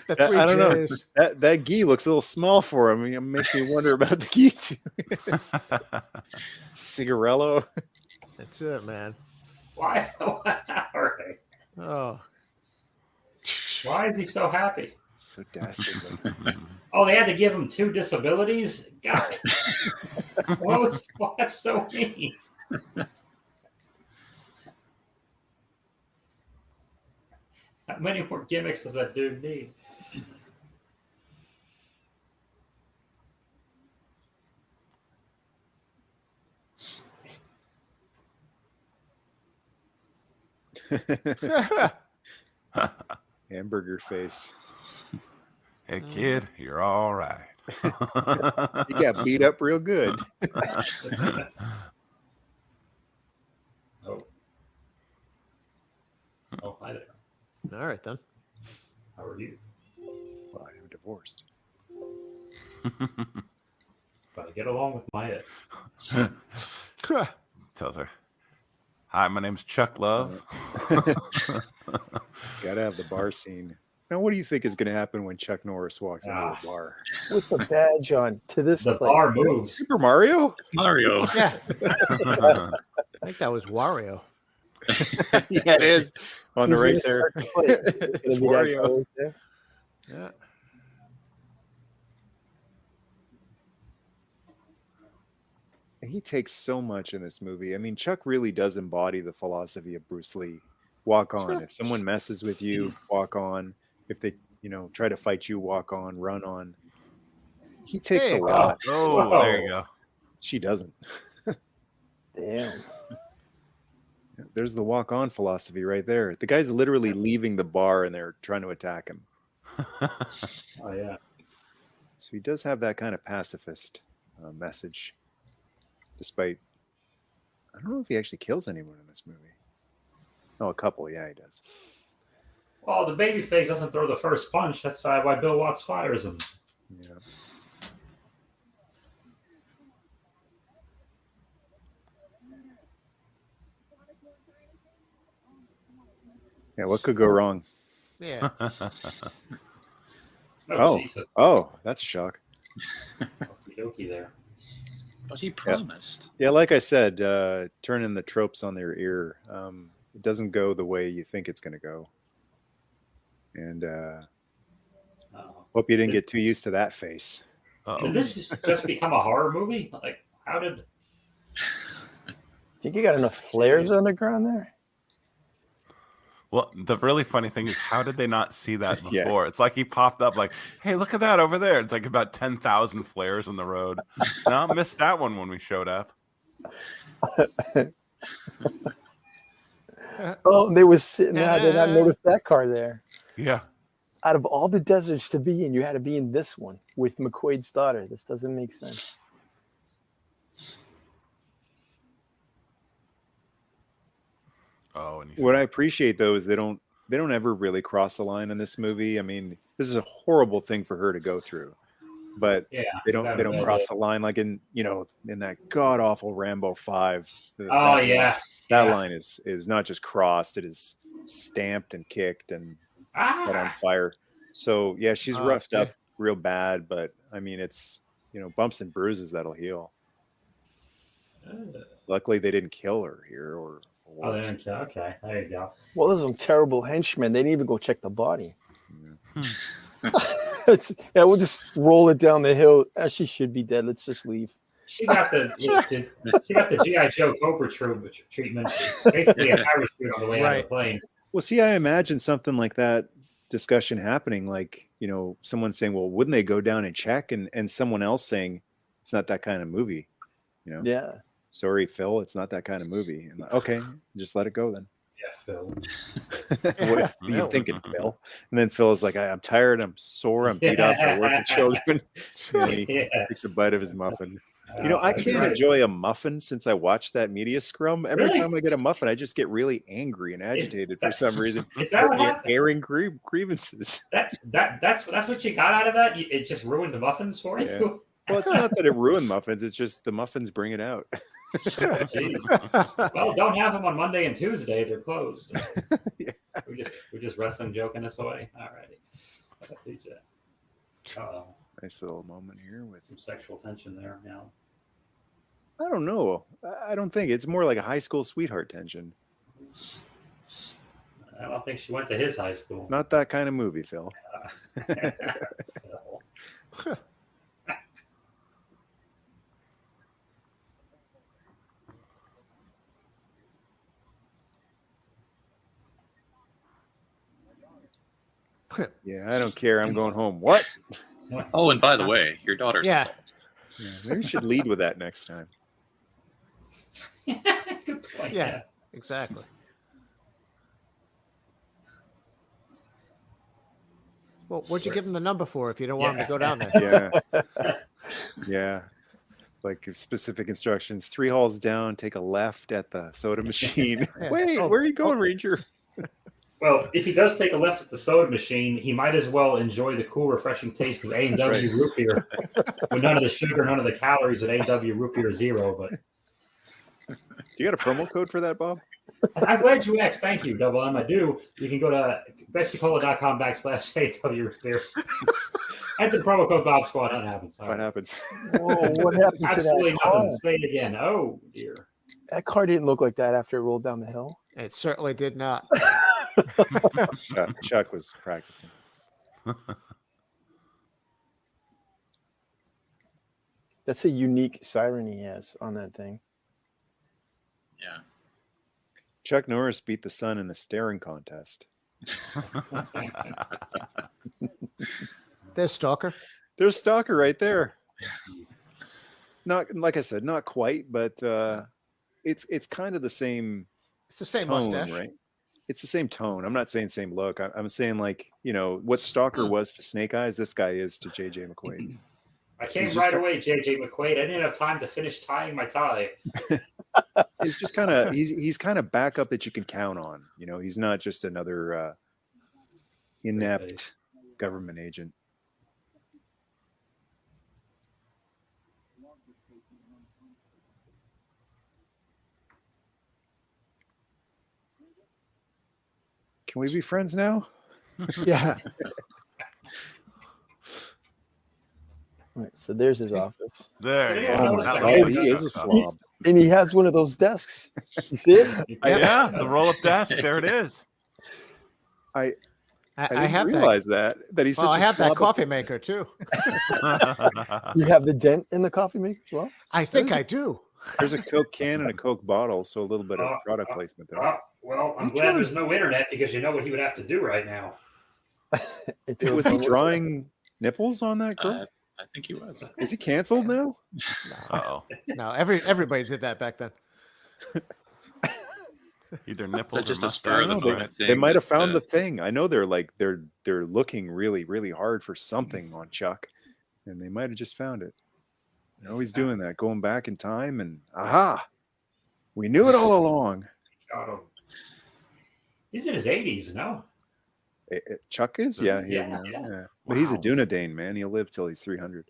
S5: The three
S2: I don't know.
S5: J's.
S2: That gi looks a little small for him. It makes me wonder about the gi too. Cigarello.
S5: That's it, man.
S4: Why? All right.
S5: Oh.
S4: Why is he so happy?
S2: So dastardly.
S4: Oh, they had to give him 2 disabilities? God. What's so mean? How many more gimmicks does that dude need?
S2: Hamburger face.
S3: Hey kid, you're all right.
S2: He got beat up real good.
S4: Oh. Oh, hi there.
S5: All right, then.
S4: How are you?
S2: Well, I am divorced.
S4: Gotta get along with my ex.
S3: Tells her, "Hi, my name's Chuck Love."
S2: Gotta have the bar scene. Now, what do you think is going to happen when Chuck Norris walks into a bar?
S6: With the badge on to this
S4: The
S6: place.
S4: bar moves.
S2: Super Mario?
S7: It's Mario.
S5: Yeah. I think that was Wario.
S2: Yeah, it is. On the
S6: Who's
S2: right
S6: in
S2: there.
S6: the place?
S2: It's
S6: Gonna be that guy
S2: Wario.
S6: right there?
S2: Yeah. He takes so much in this movie. I mean, Chuck really does embody the philosophy of Bruce Lee. Walk on. If someone messes with you, walk on. If they, try to fight you, walk on, run on. He takes
S5: Hey,
S2: a lot.
S3: Oh,
S4: Whoa.
S3: there you go.
S2: She doesn't.
S6: Damn.
S2: There's the walk on philosophy right there. The guy's literally leaving the bar and they're trying to attack him.
S4: Oh, yeah.
S2: So he does have that kind of pacifist message. Despite, I don't know if he actually kills anyone in this movie. Oh, a couple. Yeah, he does.
S4: Well, the babyface doesn't throw the first punch. That's why Bill Watts fires him.
S2: Yeah. Yeah, what could go wrong?
S5: Yeah.
S2: Oh.
S4: Jesus.
S2: Oh, that's a shock.
S4: Okie dokie there.
S7: But he promised.
S2: Yeah, like I said, turning the tropes on their ear. It doesn't go the way you think it's going to go. And
S4: Oh.
S2: hope you didn't get too used to that face.
S4: Did this just become a horror movie? Like, how did...
S6: Think you got enough flares underground there?
S3: Well, the really funny thing is, how did they not see that before?
S2: Yeah.
S3: It's like he popped up like, hey, look at that over there. It's like about 10,000 flares on the road. No, missed that one when we showed up.
S6: Oh, they was sitting there. I did not notice that car there.
S3: Yeah.
S6: Out of all the deserts to be in, you had to be in this one with McQuade's daughter. This doesn't make sense.
S3: Oh, and
S2: What I appreciate though is they don't ever really cross the line in this movie. I mean, this is a horrible thing for her to go through, but
S4: Yeah,
S2: they don't cross the line like in in that god awful Rambo 5.
S4: Oh yeah,
S2: that line is not just crossed; it is stamped and kicked and set on fire. So yeah, she's roughed up real bad, but I mean, it's bumps and bruises that'll heal. Luckily, they didn't kill her here, or
S4: oh, they didn't kill. Okay, there you go.
S6: Well, there's some terrible henchmen. They didn't even go check the body. Yeah, we'll just roll it down the hill. She should be dead. Let's just leave.
S4: She got the GI Joe Cobra treatment. It's basically a parachute on the way out of the plane.
S2: Well, see, I imagine something like that discussion happening, like someone saying, "Well, wouldn't they go down and check?" and someone else saying, "It's not that kind of movie."
S6: Yeah.
S2: Sorry, Phil, it's not that kind of movie. And okay, just let it go then.
S4: Yeah, Phil.
S2: What are you thinking, Phil? And then Phil is like, I'm tired, I'm sore, I'm beat up, I work with children. And he takes a bite of his muffin. I can't enjoy a muffin since I watched that media scrum. Every time I get a muffin, I just get really angry and agitated for some reason.
S4: Is that what happened?
S2: Airing grievances.
S4: That's what you got out of that? It just ruined the muffins for you?
S2: Yeah. Well, it's not that it ruined muffins. It's just the muffins bring it out.
S4: Well, don't have them on Monday and Tuesday. They're closed.
S2: Yeah.
S4: We're just wrestling joking us away. All righty.
S2: Nice little moment here with
S4: some sexual tension there now.
S2: I don't know. I don't think it's more like a high school sweetheart tension.
S4: I don't think she went to his high school.
S2: It's not that kind of movie, Phil. Yeah, I don't care. I'm going home. What?
S7: Oh, and by the way, your daughter's
S5: Yeah.
S2: Yeah, maybe you should lead with that next time.
S4: Good point.
S5: Yeah, exactly. Well, what'd you give him the number for if you don't want him to go down there?
S2: Yeah. Yeah. Like specific instructions. 3 halls down, take a left at the soda machine.
S5: Yeah.
S2: Wait, where are you going, Ranger?
S4: Well, if he does take a left at the soda machine, he might as well enjoy the cool, refreshing taste of A&W root beer with none of the sugar, none of the calories at A&W root beer 0. But
S2: Do you got a promo code for that, Bob?
S4: I'm glad you asked. Thank you, Double M. I do. You can go to betsycola.com/A&W root beer. Enter the promo code Bob Squad. That happens. Sorry.
S2: What happens?
S6: Whoa, what happened to
S4: Absolutely
S6: that car?
S4: nothing. Say it again. Oh, dear.
S6: That car didn't look like that after it rolled down the hill.
S5: It certainly did not.
S2: Chuck was practicing.
S6: That's a unique siren he has on that thing.
S7: Yeah.
S2: Chuck Norris beat the Sun in a staring contest.
S5: There's Stalker.
S2: There's Stalker right there. Not like I said, not quite, but it's kind of the same.
S5: It's the same
S2: tone,
S5: mustache,
S2: right? It's the same tone. I'm not saying same look. I'm saying like what Stalker was to Snake Eyes, this guy is to JJ McQuaide.
S4: I came right away, JJ McQuaide. I didn't have time to finish tying my tie.
S2: He's just kind of he's kind of backup that you can count on. He's not just another inept government agent. Can we be friends now?
S5: Yeah.
S6: All right, so there's his office.
S3: There.
S4: Yeah.
S2: Oh,
S4: That
S2: my
S4: was
S2: God, he is a slob.
S6: And he has one of those desks. You see it?
S3: Yeah, the roll-up desk. There it is.
S2: I
S5: I
S2: didn't
S5: have
S2: realize that he's such
S5: Well, I
S2: a
S5: have that
S2: slob.
S5: coffee maker too.
S6: You have the dent in the coffee maker as well?
S5: I think I do.
S2: There's a Coke can and a Coke bottle, so a little bit of product placement there.
S4: Well, I'm glad there's no internet because you know what he would have to do right now.
S2: Was he drawing nipples on that girl?
S7: I think he was.
S2: Is he canceled now?
S3: Uh-oh.
S5: No, everybody did that back then.
S3: Either nipples
S7: that just
S3: or
S7: a spur of the
S3: mustache.
S2: they,
S7: moment thing?
S2: they might have
S7: that,
S2: found the thing. I know they're like they're looking really, really hard for something on Chuck, and they might have just found it. They're always doing that, going back in time, and aha, we knew it all along.
S4: Got him. He's in his 80s, no?
S2: Chuck is, yeah, he is
S4: Yeah,
S2: now.
S4: yeah.
S2: Yeah. But he's a
S3: Wow.
S2: Dunedin, man. He'll live till he's 300.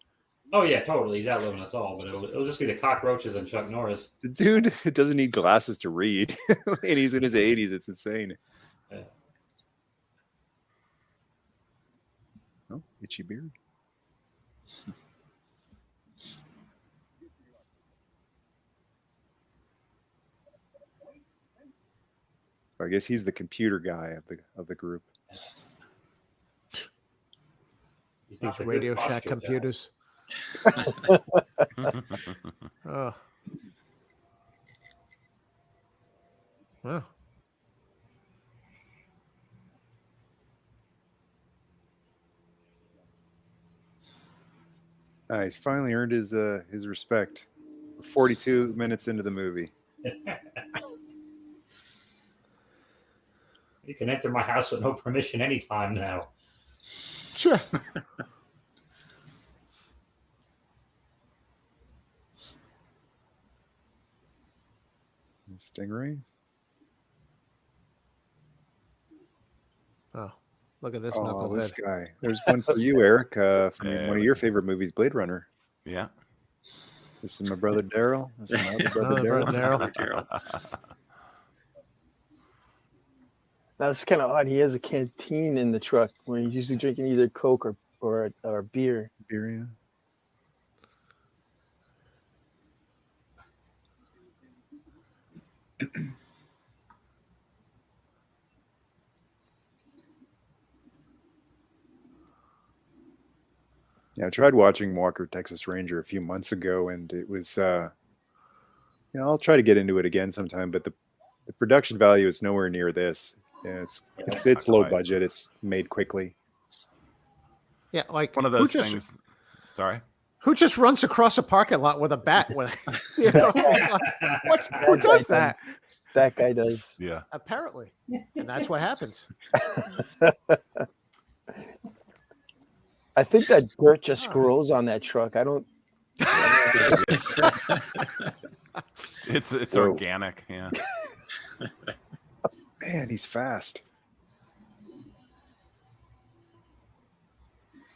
S4: Oh yeah, totally. He's outliving us all, but it'll just be the cockroaches and Chuck Norris.
S2: The dude doesn't need glasses to read, and he's in his 80s. It's insane.
S4: Yeah.
S2: Oh, itchy beard. So I guess he's the computer guy of the group.
S4: He's not
S5: These
S4: the good
S5: Radio Shack
S4: posture guy.
S5: computers. Oh. Well,
S2: He's finally earned his respect. 42 minutes into the movie.
S4: You can enter my house with no permission anytime now.
S5: sure.
S2: Stingray.
S5: Oh, look at this
S2: Oh, this
S5: knucklehead.
S2: guy. There's one for you, Eric, from
S3: Yeah.
S2: one of your favorite movies, Blade Runner.
S3: Yeah.
S2: This is my brother Daryl. This is my other brother
S5: Another brother
S2: Daryl.
S5: Daryl.
S7: Daryl.
S6: That's kind of odd. He has a canteen in the truck where he's usually drinking either Coke or beer.
S2: Beer, yeah. Yeah, I tried watching Walker Texas Ranger a few months ago, and it was, I'll try to get into it again sometime. But the production value is nowhere near this. Yeah, it's low budget. It's made quickly.
S5: Yeah, like
S3: One of
S5: who
S3: those
S5: just,
S3: things. Sorry.
S5: Who just runs across a parking lot with a bat? With, you know, who does that?
S6: That guy does.
S3: Yeah.
S5: Apparently, and that's what happens.
S6: I think that dirt just grows on that truck. I don't.
S3: It's
S2: Whoa.
S3: organic. Yeah.
S2: Man, he's fast.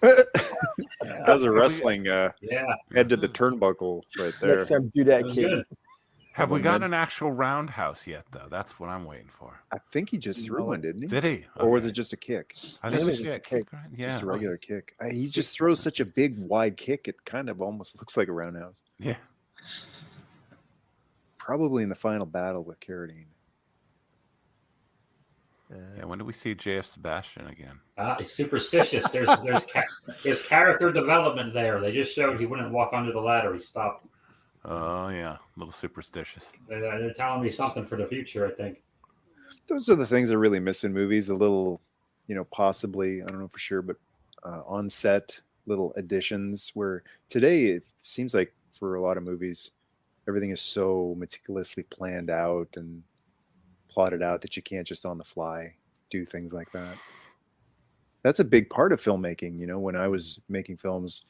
S2: That was a wrestling
S4: Yeah.
S2: head to the turnbuckles right there.
S6: Next time, do that,
S4: That was
S6: kid.
S4: good.
S3: Have we
S2: Well,
S3: got
S2: then-
S3: an actual roundhouse yet, though? That's what I'm waiting for.
S2: I think he just threw one, didn't he?
S3: Did he?
S2: Or was
S3: Okay.
S2: it just a kick?
S3: I
S6: I
S3: think
S6: think
S3: it's
S6: it was
S3: just a kick, right? Yeah.
S2: Just a regular kick. He just throws such a big, wide kick. It kind of almost looks like a roundhouse.
S3: Yeah.
S2: Probably in the final battle with Carradine.
S3: Yeah. When do we see JF Sebastian again?
S4: He's superstitious. There's character development there. They just showed he wouldn't walk under the ladder. He stopped.
S3: Oh yeah, a little superstitious.
S4: They're telling me something for the future, I think.
S2: Those are the things I really miss in movies. A little, possibly, I don't know for sure, but on set little additions where today it seems like for a lot of movies, everything is so meticulously planned out and plotted out that you can't just on the fly do things like that. That's a big part of filmmaking. When I was making films,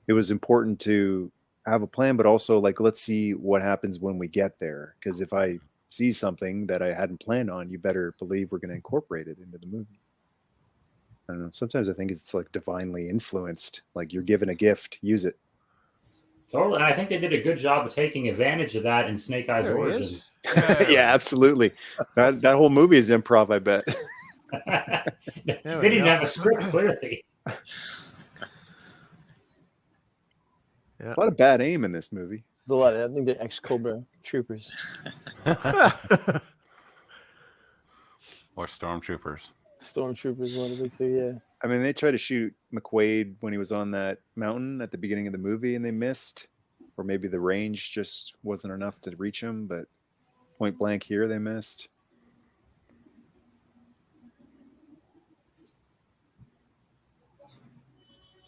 S2: it was important to have a plan, but also like, let's see what happens when we get there. Because if I see something that I hadn't planned on, you better believe we're going to incorporate it into the movie. I don't know. Sometimes I think it's like divinely influenced. Like you're given a gift, use it.
S4: Totally. And I think they did a good job of taking advantage of that in Snake Eyes
S5: There he
S4: Origins.
S2: Yeah, absolutely. That whole movie is improv, I bet.
S4: They
S5: we
S4: didn't
S5: go.
S4: have a script, clearly.
S5: Yeah.
S2: A lot of bad aim in this movie.
S6: There's a lot. I think they're ex-Cobra troopers.
S3: Or stormtroopers.
S6: Stormtroopers, one of the two, yeah.
S2: I mean, they tried to shoot McQUADE when he was on that mountain at the beginning of the movie and they missed. Or maybe the range just wasn't enough to reach him, but point blank here, they missed.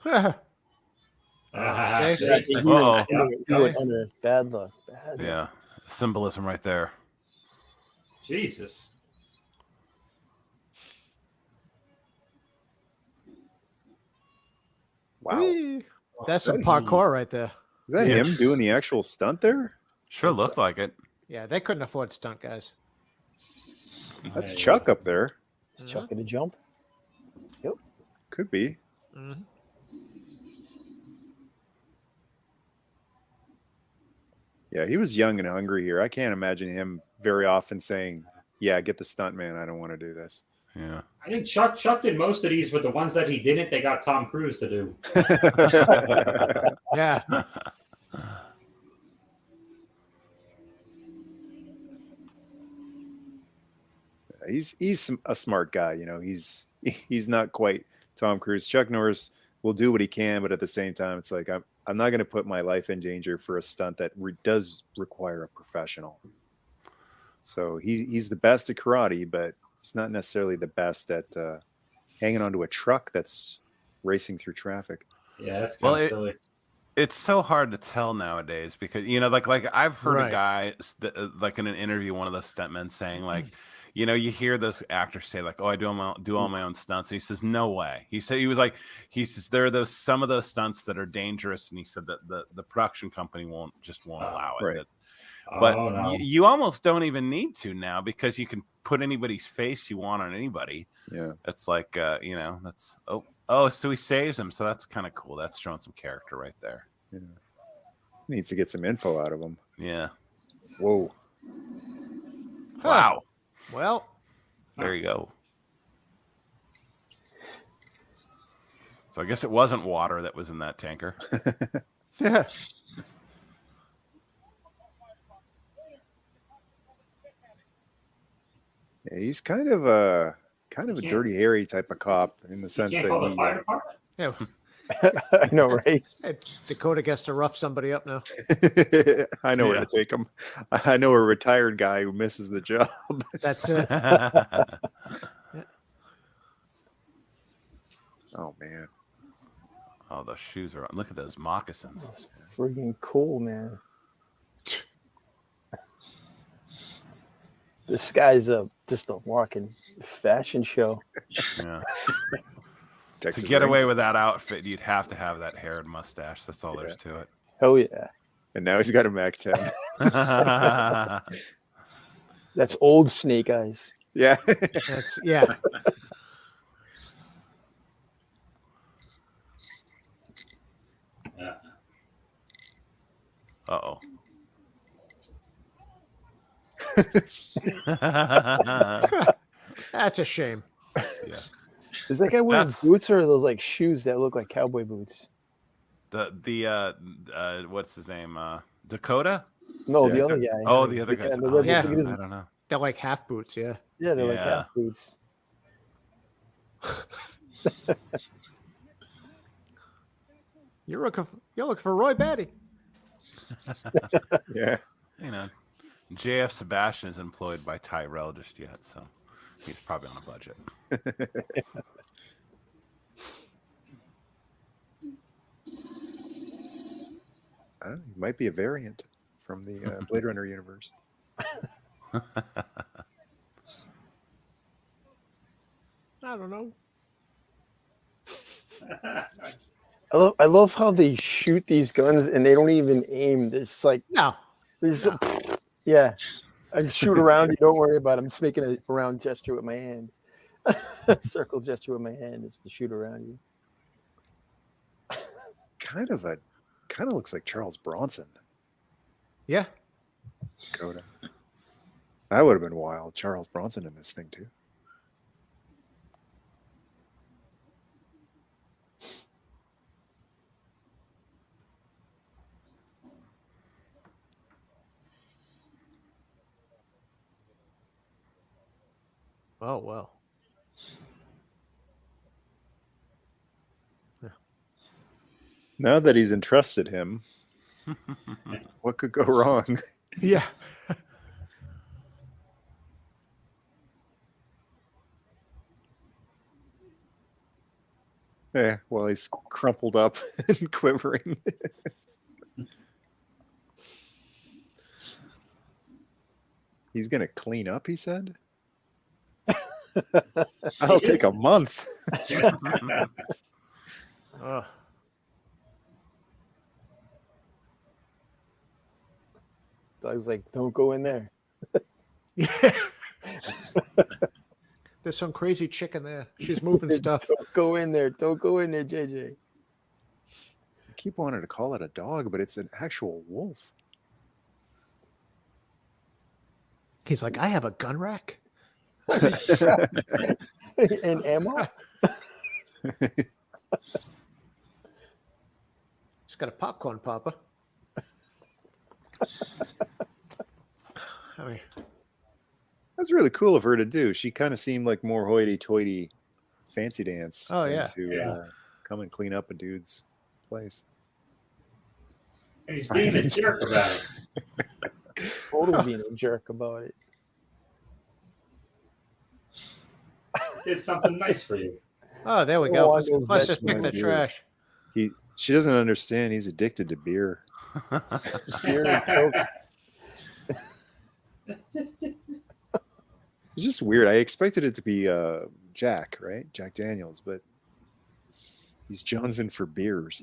S5: See?
S4: See?
S3: Uh-oh.
S6: He went under. Bad luck. Bad luck.
S3: Yeah. Symbolism right there.
S4: Jesus.
S2: Wow.
S5: Whee! That's some
S2: That-
S5: parkour right there.
S2: Is that
S3: Yeah.
S2: him doing the actual stunt there?
S3: Sure looked like it.
S5: Yeah, they couldn't afford stunt guys.
S2: That's
S4: Yeah,
S2: Chuck up there.
S6: Is Chuck gonna jump?
S2: Could be.
S5: Mhm.
S2: Yeah, he was young and hungry here. I can't imagine him very often saying, "Yeah, get the stunt man. I don't want to do this."
S3: Yeah.
S4: I think Chuck did most of these, but the ones that he didn't, they got Tom Cruise to do.
S5: Yeah.
S2: He's a smart guy, you know. He's not quite Tom Cruise. Chuck Norris will do what he can, but at the same time, it's like I'm not going to put my life in danger for a stunt that does require a professional. So he's the best at karate, but he's not necessarily the best at hanging onto a truck that's racing through traffic.
S4: Yeah, that's kind
S3: Well,
S4: of silly.
S3: It's so hard to tell nowadays because like I've heard
S5: Right.
S3: a guy like in an interview, one of those stuntmen saying like, you hear those actors say like, "Oh, I do all my own stunts." And he says, "No way." He says there are some of those stunts that are dangerous, and he said that the production company won't allow it.
S2: Right.
S3: But
S4: Oh, no.
S3: you almost don't even need to now because you can put anybody's face you want on anybody.
S2: Yeah.
S3: It's like that's so he saves him, so that's kind of cool. That's showing some character right there.
S2: Yeah. Needs to get some info out of him.
S3: Yeah.
S2: Whoa.
S3: Wow.
S5: Well,
S3: There you go. So I guess it wasn't water that was in that tanker.
S5: yeah.
S2: Yeah, he's kind of a
S4: can't-
S2: dirty Harry type of cop in the
S4: You
S2: sense
S4: can't call the fire
S2: that
S4: department?
S5: Yeah.
S6: I know, right?
S5: Hey, Dakota gets to rough somebody up now.
S2: I know where
S3: Yeah.
S2: to take him. I know a retired guy who misses the job.
S5: That's it.
S2: Oh man.
S3: Oh, those shoes are on. Look at those moccasins.
S6: That's freaking cool, man. This guy's just a walking fashion show.
S3: Yeah.
S2: Texas
S3: To get
S2: Ranger.
S3: away with that outfit, you'd have to have that hair and mustache. That's all there's to it.
S6: Oh yeah,
S2: And now he's got a Mac 10.
S6: that's old Snake Eyes.
S2: Yeah.
S5: That's yeah.
S4: Yeah.
S3: Uh-oh.
S5: That's a shame.
S3: Yeah.
S6: Is that guy wearing
S3: That's-
S6: boots or are those like shoes that look like cowboy boots?
S3: The what's his name? Dakota?
S6: No,
S2: Yeah,
S6: the other guy.
S3: Oh, the other
S6: guy.
S3: guy's.
S6: The
S3: Oh,
S6: red
S5: yeah.
S6: boots, look at his-
S3: I don't know.
S5: They're like half boots, yeah.
S6: Yeah, they're like
S3: Yeah.
S6: half boots.
S5: You're looking for Roy Batty.
S2: Yeah.
S3: JF Sebastian is employed by Tyrell just yet, so he's probably on a budget.
S2: I don't know, he might be a variant from the Blade Runner universe.
S5: I don't know.
S6: I love how they shoot these guns and they don't even aim. It's like
S5: No.
S6: this. Yeah, I shoot around you. Don't worry about it. I'm just making a round gesture with my hand. Circle gesture with my hand. It's to shoot around you.
S2: Kind of looks like Charles Bronson.
S5: Yeah.
S2: Dakota. That would have been wild. Charles Bronson in this thing too.
S5: Oh well.
S2: Now that he's entrusted him, what could go wrong?
S5: Yeah.
S2: Yeah, well, he's crumpled up and quivering. He's gonna clean up, he said. I'll take a month.
S5: Ugh.
S6: I was like, don't go in there.
S5: There's some crazy chick in there. She's moving stuff.
S6: Don't go in there. Don't go in there, JJ.
S2: I keep wanting to call it a dog, but it's an actual wolf.
S5: He's like, I have a gun rack.
S6: And ammo?
S5: He's got a popcorn popper. I mean,
S2: That's really cool of her to do. She kind of seemed like more hoity-toity fancy dance.
S5: Oh,
S2: than
S5: yeah.
S2: to come and clean up a dude's place.
S4: And he's being a jerk about it.
S6: Totally being a jerk about it.
S4: Did something nice for you.
S5: oh, there we
S6: Oh,
S5: go.
S6: I
S5: Let's,
S6: know
S5: let's just pick the
S2: vegetables.
S5: trash.
S2: She doesn't understand. He's addicted to beer.
S6: Beer and Coke.
S2: It's just weird. I expected it to be Jack, right? Jack Daniels, but he's jonesing for beers.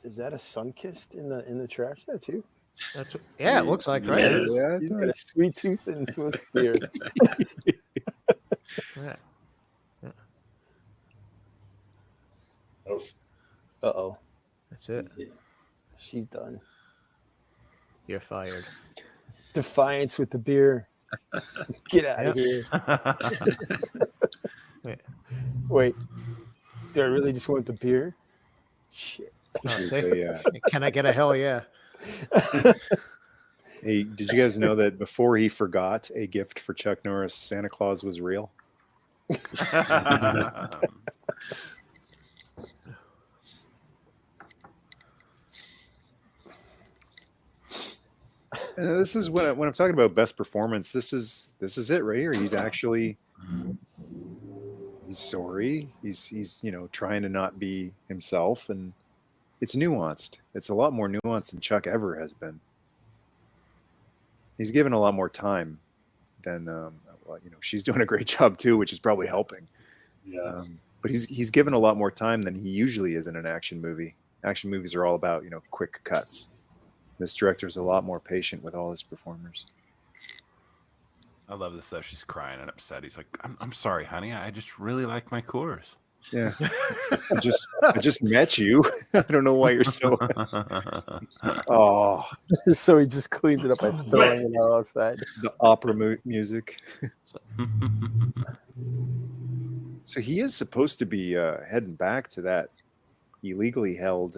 S6: Is that a Sunkist in the trash there too?
S5: That's yeah, it looks like right.
S4: Yeah, it is.
S2: Yeah,
S6: He's got a sweet tooth and with beer.
S5: Yeah.
S4: Oh,
S6: Uh-oh.
S5: That's it.
S6: She's done.
S5: You're fired.
S6: Defiance with the beer. Get out of here.
S5: Wait.
S6: Wait. Do I really just want the beer? Shit.
S5: Oh,
S2: She was
S5: see?
S2: a,
S5: Can I get a hell yeah?
S2: hey, did you guys know that before he forgot a gift for Chuck Norris, Santa Claus was real? And this is when I'm talking about best performance. This is it right here. He's actually he's sorry. He's trying to not be himself, and it's nuanced. It's a lot more nuanced than Chuck ever has been. He's given a lot more time than she's doing a great job too, which is probably helping.
S4: yeah.
S2: But he's given a lot more time than he usually is in an action movie. Action movies are all about quick cuts. This director's a lot more patient with all his performers.
S3: I love this though. She's crying and upset. He's like, I'm sorry, honey. I just really like my Coors.
S2: Yeah, I just met you. I don't know why you're so. Oh,
S6: So he just cleans it up by throwing it all outside.
S2: the opera music. So he is supposed to be heading back to that illegally held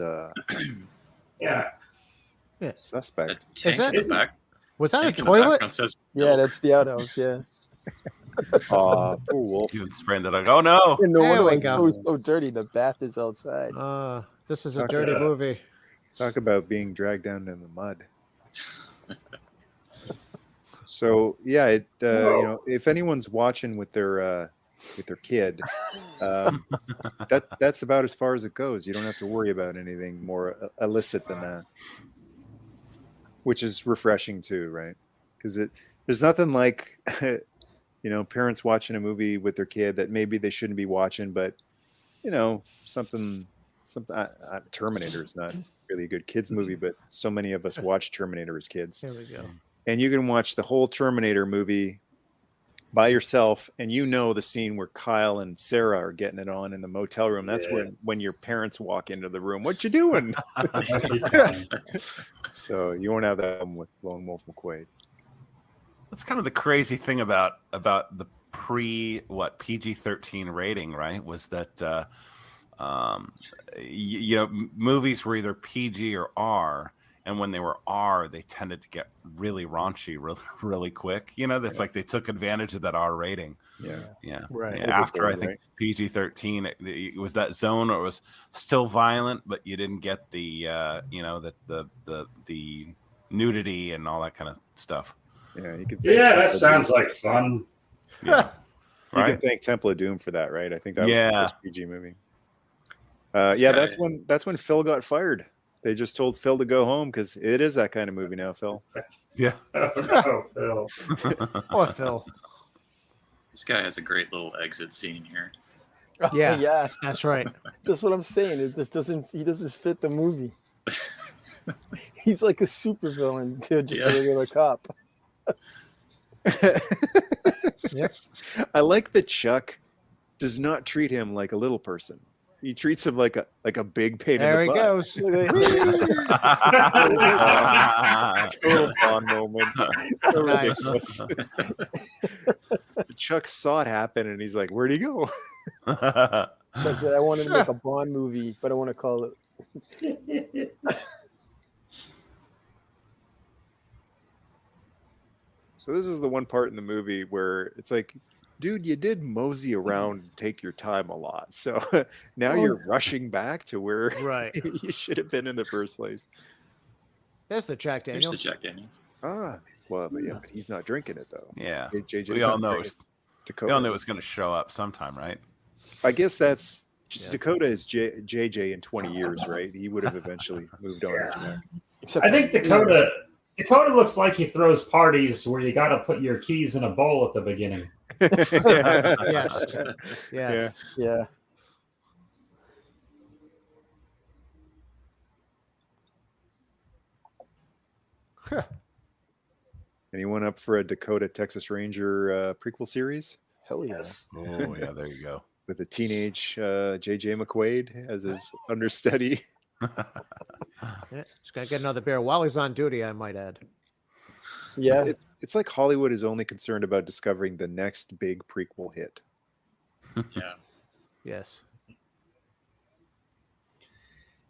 S4: Yeah.
S2: suspect.
S7: The tank
S5: that-
S7: in the back.
S5: Was that a
S7: tank in the
S5: toilet?
S7: background says
S6: Yeah,
S7: milk.
S6: that's the outhouse, yeah.
S2: Aw, poor wolf.
S3: Even spraying that. Like, oh no.
S6: And no
S5: There
S6: wonder
S5: we
S6: why
S5: go.
S6: it's so dirty. The bath is outside.
S5: This is a
S2: Talk
S5: dirty
S4: about-
S5: movie.
S2: Talk about being dragged down in the mud. So yeah, if anyone's watching with their kid, that's about as far as it goes. You don't have to worry about anything more illicit than that, which is refreshing too, right? Because there's nothing like parents watching a movie with their kid that maybe they shouldn't be watching, but something. Terminator is not really a good kids movie, but so many of us watch Terminator as kids.
S5: There we go.
S2: And you can watch the whole Terminator movie by yourself, and the scene where Kyle and Sarah are getting it on in the motel room. That's when your parents walk into the room. What you doing? So you won't have that problem with Lone Wolf McQuaide.
S3: That's kind of the crazy thing about the PG-13 rating, right? Was that movies were either PG or R, and when they were R, they tended to get really raunchy really quick. That's like they took advantage of that R rating.
S2: Yeah.
S5: Right.
S3: Yeah, after I
S2: Overboard,
S3: think
S2: right?
S3: PG-13, it was that zone where it was still violent, but you didn't get the the nudity and all that kind of stuff.
S2: Yeah, you can.
S4: Yeah, that sounds like fun.
S3: Yeah,
S2: You
S3: right.
S2: can thank Temple of Doom for that, right? I think that was
S3: Yeah.
S2: the first PG movie. That's when Phil got fired. They just told Phil to go home because it is that kind of movie now, Phil.
S3: Yeah.
S4: Oh, Phil.
S5: Poor Phil.
S7: This guy has a great little exit scene here.
S5: Yeah.
S6: Yeah,
S5: That's right.
S6: that's what I'm saying. It just doesn't. He doesn't fit the movie. He's like a supervillain to just a regular cop.
S5: Yep.
S2: I like that Chuck does not treat him like a little person. He treats him like a big pain
S5: There
S2: in
S5: he
S2: the butt.
S5: goes.
S2: Total Bond moment. So
S5: Nice.
S2: ridiculous. Chuck saw it happen and he's like, "Where'd he go?"
S6: Chuck said, "I want to make a Bond movie, but I want to call it."
S2: So this is the one part in the movie where it's like, dude, you did mosey around and take your time a lot. So now you're rushing back to where
S5: Right.
S2: you should have been in the first place.
S5: There's the Jack
S7: There's
S5: Daniels.
S7: the Jack Daniels.
S2: Ah, well, but he's not drinking it though.
S3: Yeah.
S2: JJ's
S3: We all
S2: not
S3: know
S2: drinking
S3: it's,
S2: Dakota.
S3: we all knew it was going to show up sometime, right?
S2: I guess that's
S5: Yeah.
S2: Dakota is JJ in 20 years, right? He would have eventually moved on. to Jack.
S6: Except
S4: I think Dakota looks like he throws parties where you got to put your keys in a bowl at the beginning.
S5: Yes.
S2: Yeah.
S6: Yeah.
S2: Anyone up for a Dakota Texas Ranger prequel series
S6: Hell yeah.
S4: Yes.
S3: Oh, yeah, there you go.
S2: with a teenage JJ McQuaide as his understudy?
S5: Yeah. Just gotta get another beer while he's on duty, I might add.
S6: Yeah.
S2: It's like Hollywood is only concerned about discovering the next big prequel hit.
S7: Yeah.
S5: Yes.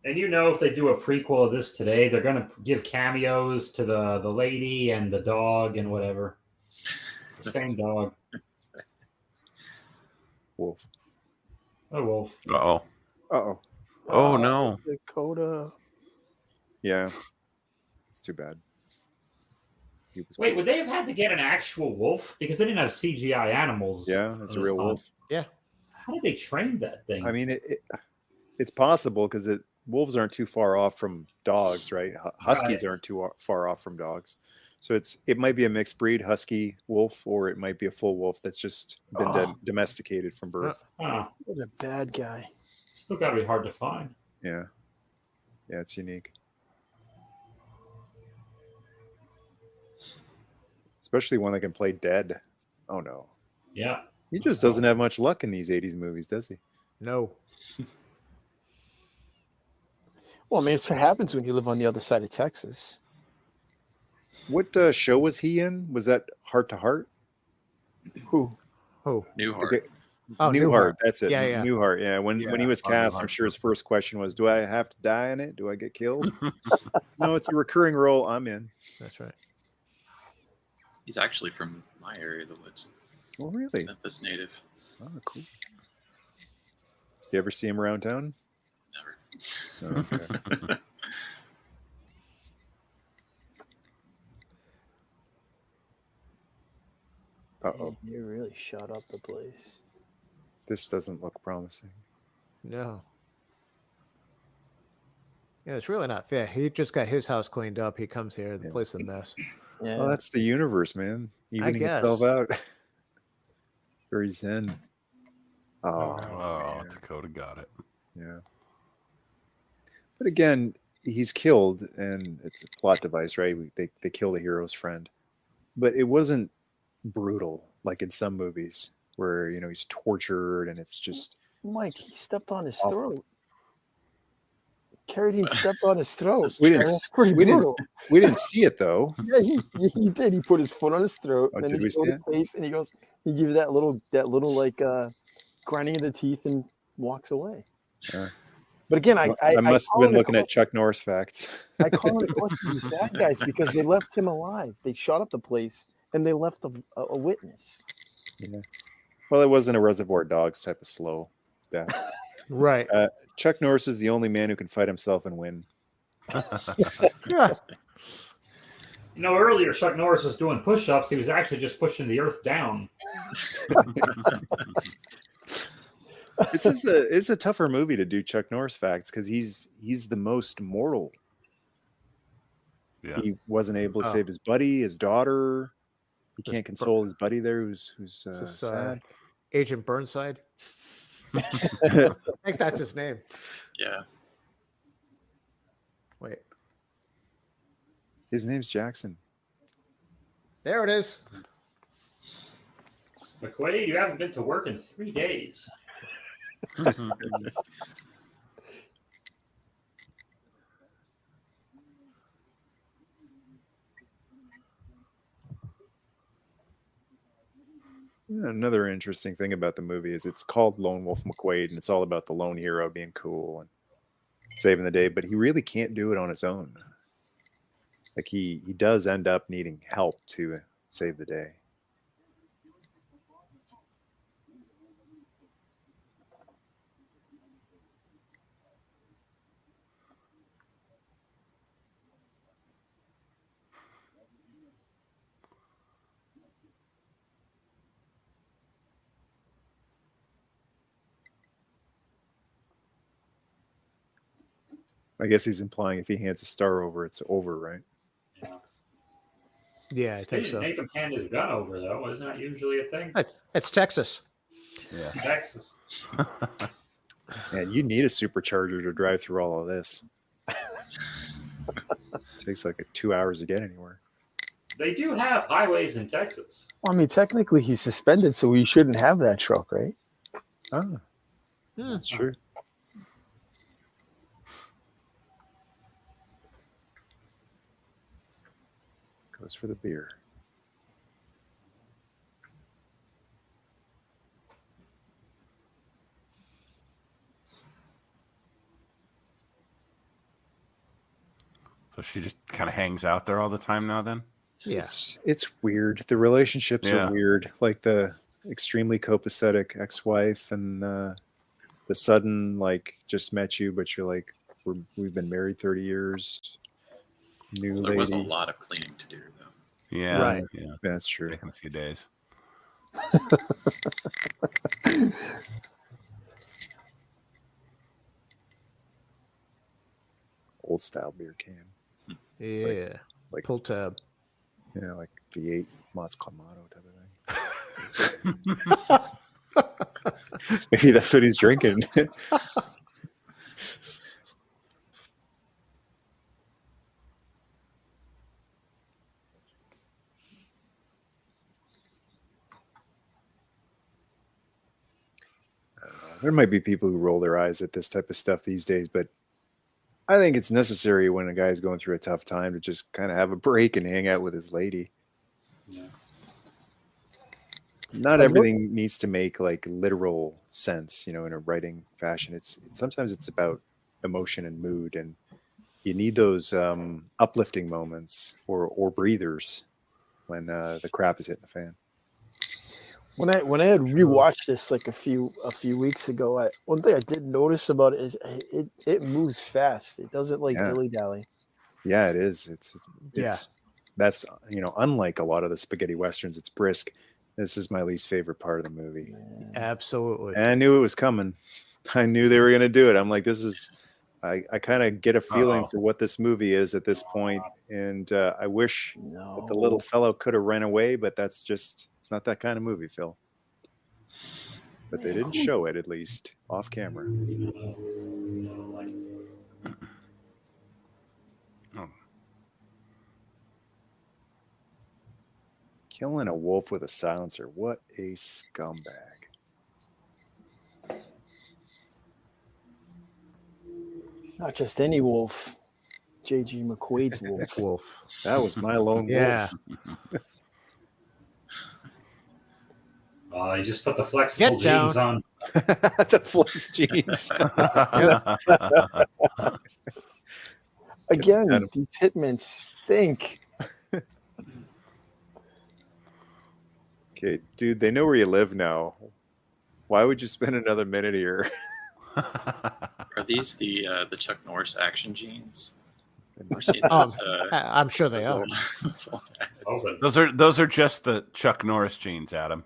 S4: And you know, if they do a prequel of this today, they're going to give cameos to the lady and the dog and whatever. The same dog.
S2: Wolf.
S4: Oh, Wolf.
S3: Uh-oh.
S2: Uh-oh.
S3: Oh, no.
S6: Dakota.
S2: Yeah. It's too bad. He was
S4: Wait, would they have had to get an actual wolf? Because they didn't have CGI animals.
S2: Yeah, it's a
S4: in this
S2: real
S4: time.
S2: wolf.
S4: How did they train that thing?
S2: I mean, it's possible because wolves aren't too far off from dogs, right? Huskies aren't too far off from dogs. So it might be a mixed breed husky wolf, or it might be a full wolf that's just been domesticated from birth.
S4: Huh.
S6: What a bad guy.
S4: Still got to be hard to find.
S2: Yeah. Yeah, it's unique. Especially one that can play dead. Oh, no.
S4: Yeah.
S2: He just doesn't have much luck in these 80s movies, does he?
S5: No.
S6: Well, I mean, it's what happens when you live on the other side of Texas.
S2: What show was he in? Was that Heart to Heart?
S6: Who?
S5: Oh.
S7: Newhart.
S2: Okay.
S5: Oh,
S2: Newhart. That's it.
S5: Yeah, yeah.
S2: Newhart. Yeah. When he was
S3: on
S2: cast,
S3: Newhart.
S2: I'm sure his first question was, "Do I have to die in it? Do I get killed?" No, it's a recurring role. I'm in.
S5: That's right.
S7: He's actually from my area of the woods.
S2: Oh, really?
S7: Memphis native.
S2: Oh, cool. You ever see him around town?
S7: Never.
S2: Oh, okay. Uh-oh.
S6: You really shut up the place.
S2: This doesn't look promising.
S5: No. Yeah, it's really not fair. He just got his house cleaned up. He comes here, the place is a mess.
S6: Yeah.
S2: Well, that's the universe, man. Evening
S5: guess.
S2: itself out. Very zen.
S3: Oh,
S2: man.
S3: Dakota got it.
S2: Yeah. But again, he's killed, and it's a plot device, right? They kill the hero's friend. But it wasn't brutal like in some movies where, he's tortured and it's just...
S6: Mike, he stepped on his
S2: Awful.
S6: throat. Carradine stepped on his throat.
S2: We didn't-
S6: That's pretty
S2: we didn't-
S6: brutal.
S2: We didn't see it, though.
S6: Yeah, he did. He put his foot on his throat,
S2: Oh,
S6: and then
S2: did
S6: he
S2: we
S6: showed
S2: see
S6: his face, and he goes, he gives that little like grinding of the teeth and walks away.
S2: Yeah.
S6: But again, I
S2: must
S6: call
S2: have been
S6: him
S2: looking at Chuck Norris facts.
S6: I call him these bad guys because they left him alive. They shot up the place and they left a witness.
S2: Yeah. Well, it wasn't a Reservoir Dogs type of slow death.
S5: Right.
S2: Chuck Norris is the only man who can fight himself and win.
S5: Yeah.
S4: You know, earlier Chuck Norris was doing push-ups. He was actually just pushing the earth down.
S2: It's a tougher movie to do Chuck Norris facts because he's the most mortal
S3: Yeah.
S2: He wasn't able to
S5: Oh.
S2: save his buddy, his daughter. He
S5: This
S2: can't
S5: bur-
S2: console his buddy there, who's
S5: Is this,
S2: sad.
S5: Agent Burnside. I think that's his name.
S7: Yeah.
S5: Wait,
S2: His name's Jackson.
S5: there it is.
S4: McQuaid, you haven't been to work in 3 days.
S2: Another interesting thing about the movie is it's called Lone Wolf McQuaid, and it's all about the lone hero being cool and saving the day, but he really can't do it on his own. Like he does end up needing help to save the day. I guess he's implying if he hands a star over, it's over, right?
S5: Yeah, I
S4: They
S5: think
S4: didn't
S5: so.
S4: make him hand his gun over, though. Isn't that usually a thing?
S5: It's Texas.
S3: Yeah.
S4: Texas.
S2: And you need a supercharger to drive through all of this. Takes like 2 hours to get anywhere.
S4: They do have highways in Texas.
S6: Well, I mean, technically he's suspended, so he shouldn't have that truck, right?
S2: Oh, that's true. Goes for the beer.
S3: So she just kind of hangs out there all the time now. Then.
S5: Yeah.
S2: It's weird. The relationships
S3: Yeah.
S2: are weird. Like the extremely copacetic ex-wife and the sudden like just met you, but you're like we've been married 30 years. New
S7: Well,
S2: lady.
S7: there was a lot of cleaning to do, though.
S3: Yeah.
S5: Right.
S3: Yeah.
S2: That's true.
S3: Taking a few days.
S2: Old style beer can.
S5: Yeah.
S2: like-
S5: Pull tab.
S2: Yeah, like V8 Mott's Clamato type of thing. Maybe that's what he's drinking. I don't know. There might be people who roll their eyes at this type of stuff these days, but I think it's necessary when a guy's going through a tough time to just kind of have a break and hang out with his lady.
S4: Yeah.
S2: Not everything needs to make like literal sense, in a writing fashion. Sometimes it's about emotion and mood, and you need those uplifting moments or breathers when the crap is hitting the fan.
S6: When I had rewatched this like a few weeks ago, one thing I did notice about it is it moves fast. It doesn't like
S2: Yeah.
S6: dilly dally.
S2: Yeah, it is. It's
S5: Yeah.
S2: That's unlike a lot of the spaghetti westerns. It's brisk. This is my least favorite part of the movie.
S5: Absolutely.
S2: And I knew it was coming. I knew they were going to do it. I'm like, I kind of get a feeling for what this movie is at this point. And I wish that the little fellow could have ran away, but it's not that kind of movie, Phil. But they didn't show it, at least off camera. Killing a wolf with a silencer. What a scumbag.
S6: Not just any wolf. J.G. McQuade's wolf.
S5: Wolf.
S2: That was my lone
S5: Yeah.
S2: wolf.
S4: You just put the flexible
S5: Get down.
S4: jeans on.
S2: The flex jeans.
S6: Again,
S2: Adam.
S6: these hitmen stink.
S2: Okay, dude, they know where you live now. Why would you spend another minute here?
S7: Are these the Chuck Norris action jeans? Or see those,
S5: I'm sure they
S7: those
S5: are.
S7: old- those old ads?
S4: Open.
S3: Those are just the Chuck Norris jeans, Adam.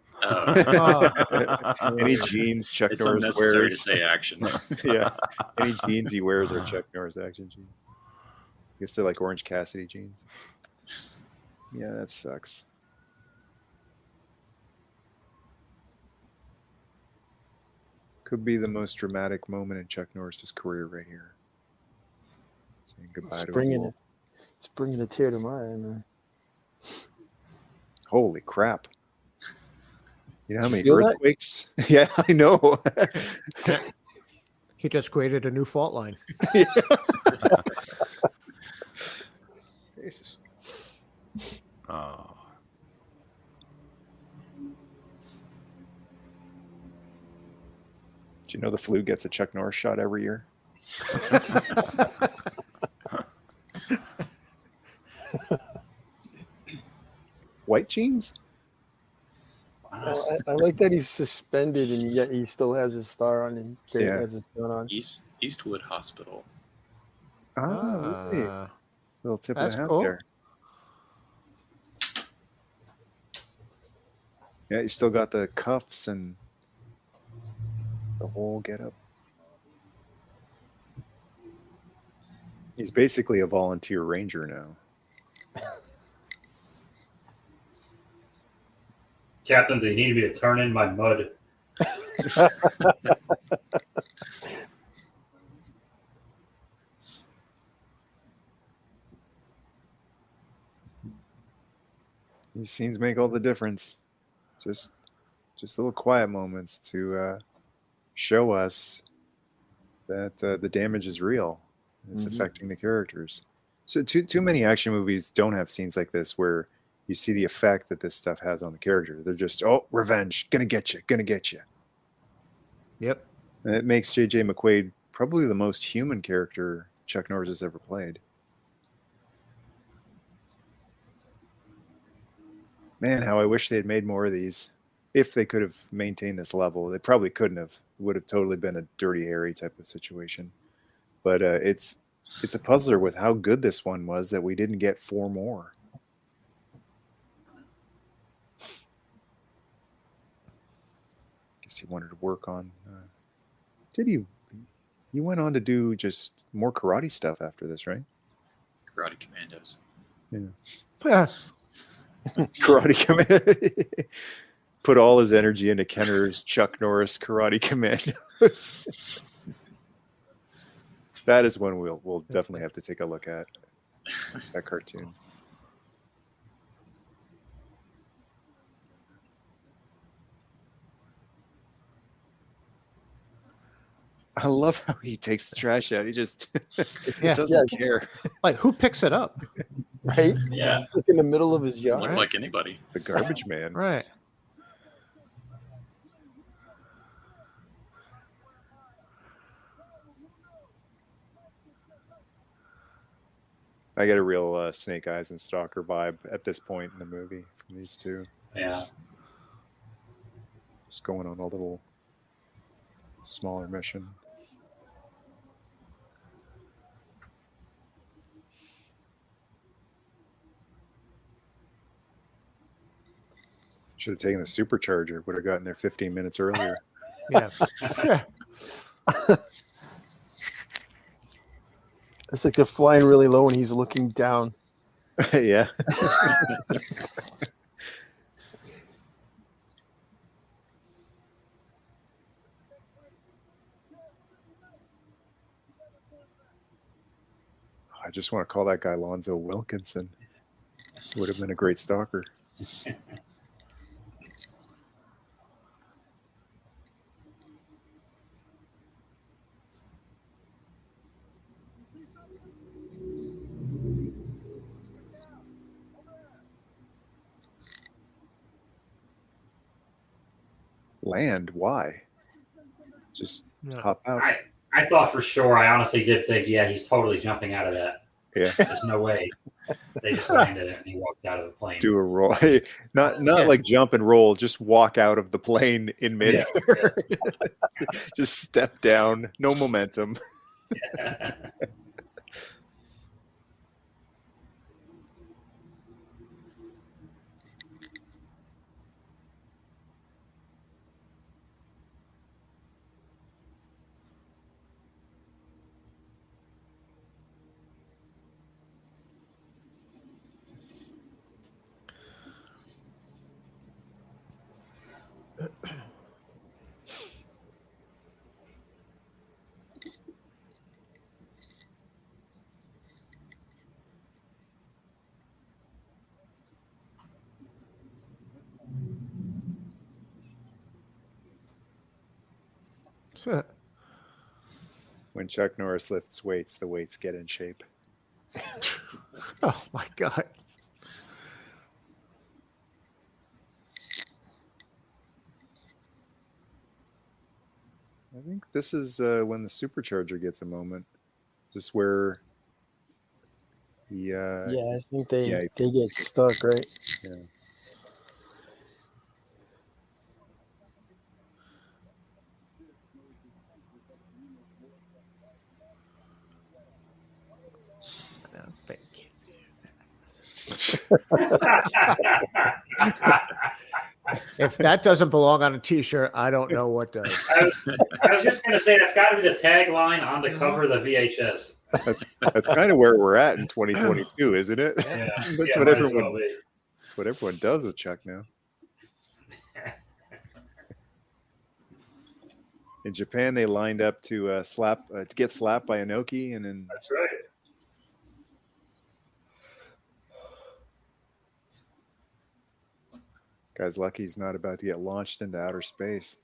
S2: Any jeans Chuck
S7: It's
S2: Norris
S7: unnecessary to
S2: wears?
S7: say action.
S2: Yeah, any jeans he wears are Chuck Norris action jeans. guess they're like Orange Cassidy jeans. Yeah, that sucks. Could be the most dramatic moment in Chuck Norris's career right here. Saying goodbye to his wolf.
S6: It's bringing a tear to my eye, man.
S2: Holy crap. You know how
S6: Did
S2: many
S6: you feel that?
S2: earthquakes? Yeah, I know.
S5: He just created a new fault line.
S2: Jesus.
S3: Oh.
S2: Do you know the flu gets a Chuck Norris shot every year? White jeans?
S4: Wow.
S6: I like that he's suspended and yet he still has his star on and
S2: Yeah.
S6: has his gun on.
S7: Eastwood Hospital.
S2: Oh, wait. Little tip of
S5: That's
S2: the hat
S5: cool.
S2: there. Yeah, you still got the cuffs and the whole getup. He's basically a volunteer ranger now.
S4: Captain, do you need me to turn in my mud?
S2: These scenes make all the difference. Just little quiet moments to show us that the damage is real. It's affecting the characters. So too many action movies don't have scenes like this where you see the effect that this stuff has on the character. They're just, oh, revenge, gonna get you.
S5: Yep.
S2: And it makes J.J. McQuAIDE probably the most human character Chuck Norris has ever played. Man, how I wish they had made more of these. If they could have maintained this level, they probably couldn't have. It would have totally been a Dirty Harry type of situation. But it's a puzzler with how good this one was that we didn't get 4 more. Guess he wanted to work on. Did he? He went on to do just more karate stuff after this, right?
S7: Karate Commandos.
S2: Yeah. Karate Commando. Put all his energy into Kenner's Chuck Norris Karate Commandos. That is one we'll definitely have to take a look at. That cartoon. I love how he takes the trash out. He just doesn't care.
S5: Like, who picks it up?
S6: Right?
S7: Yeah.
S6: Like in the middle of his yard.
S7: Look like anybody.
S2: The garbage man.
S5: Right.
S2: I get a real Snake Eyes and Stalker vibe at this point in the movie from these two.
S4: Yeah.
S2: Just going on a little smaller mission. Should have taken the Supercharger. Would have gotten there 15 minutes earlier.
S5: Yeah. Yeah.
S6: It's like they're flying really low and he's looking down.
S2: Yeah. I just want to call that guy Lonzo Wilkinson. Would have been a great stalker. Land? Why? Just hop out.
S4: I thought for sure, I honestly did think, yeah, he's totally jumping out of that.
S2: Yeah.
S4: There's no way. They just landed it and he walked out of the plane.
S2: Do a roll. Not like jump and roll, just walk out of the plane in midair.
S4: Yeah.
S2: Just step down. No momentum.
S4: Yeah.
S2: When Chuck Norris lifts weights, the weights get in shape.
S5: Oh my God.
S2: I think this is when the Supercharger gets a moment. Is this where he,
S6: Yeah, I think they
S2: yeah,
S6: they get stuck, right?
S2: yeah.
S5: If that doesn't belong on a T-shirt, I don't know what does.
S4: I was just gonna say that's got to be the tagline on the cover of the VHS.
S2: That's kind of where we're at in 2022, isn't it?
S4: Yeah,
S2: That's
S4: yeah,
S2: what
S4: might as
S2: everyone.
S4: well be.
S2: That's what everyone does with Chuck now. In Japan, they lined up to to get slapped by Inoki, and then
S4: That's right.
S2: this guy's lucky he's not about to get launched into outer space.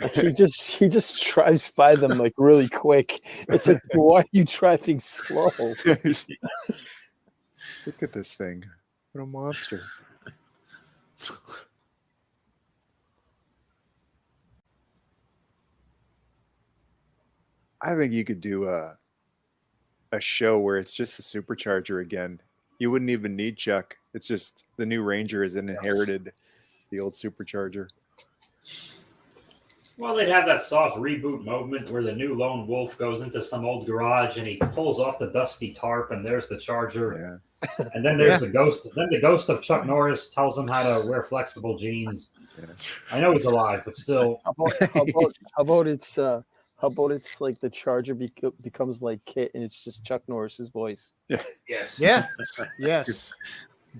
S6: Like he just drives by them like really quick. It's like, why are you driving slow?
S2: Look at this thing. What a monster. I think you could do a show where it's just the Supercharger again. You wouldn't even need Chuck. It's just the new Ranger has inherited the old Supercharger.
S4: Well, they'd have that soft reboot moment where the new lone wolf goes into some old garage and he pulls off the dusty tarp, and there's the Charger.
S2: Yeah.
S4: And then there's the ghost. Then the ghost of Chuck Norris tells him how to wear flexible jeans.
S2: Yeah.
S4: I know he's alive, but still.
S6: How about it's like the Charger becomes like Kit, and it's just Chuck Norris's voice.
S4: Yes.
S5: Yeah. Yes.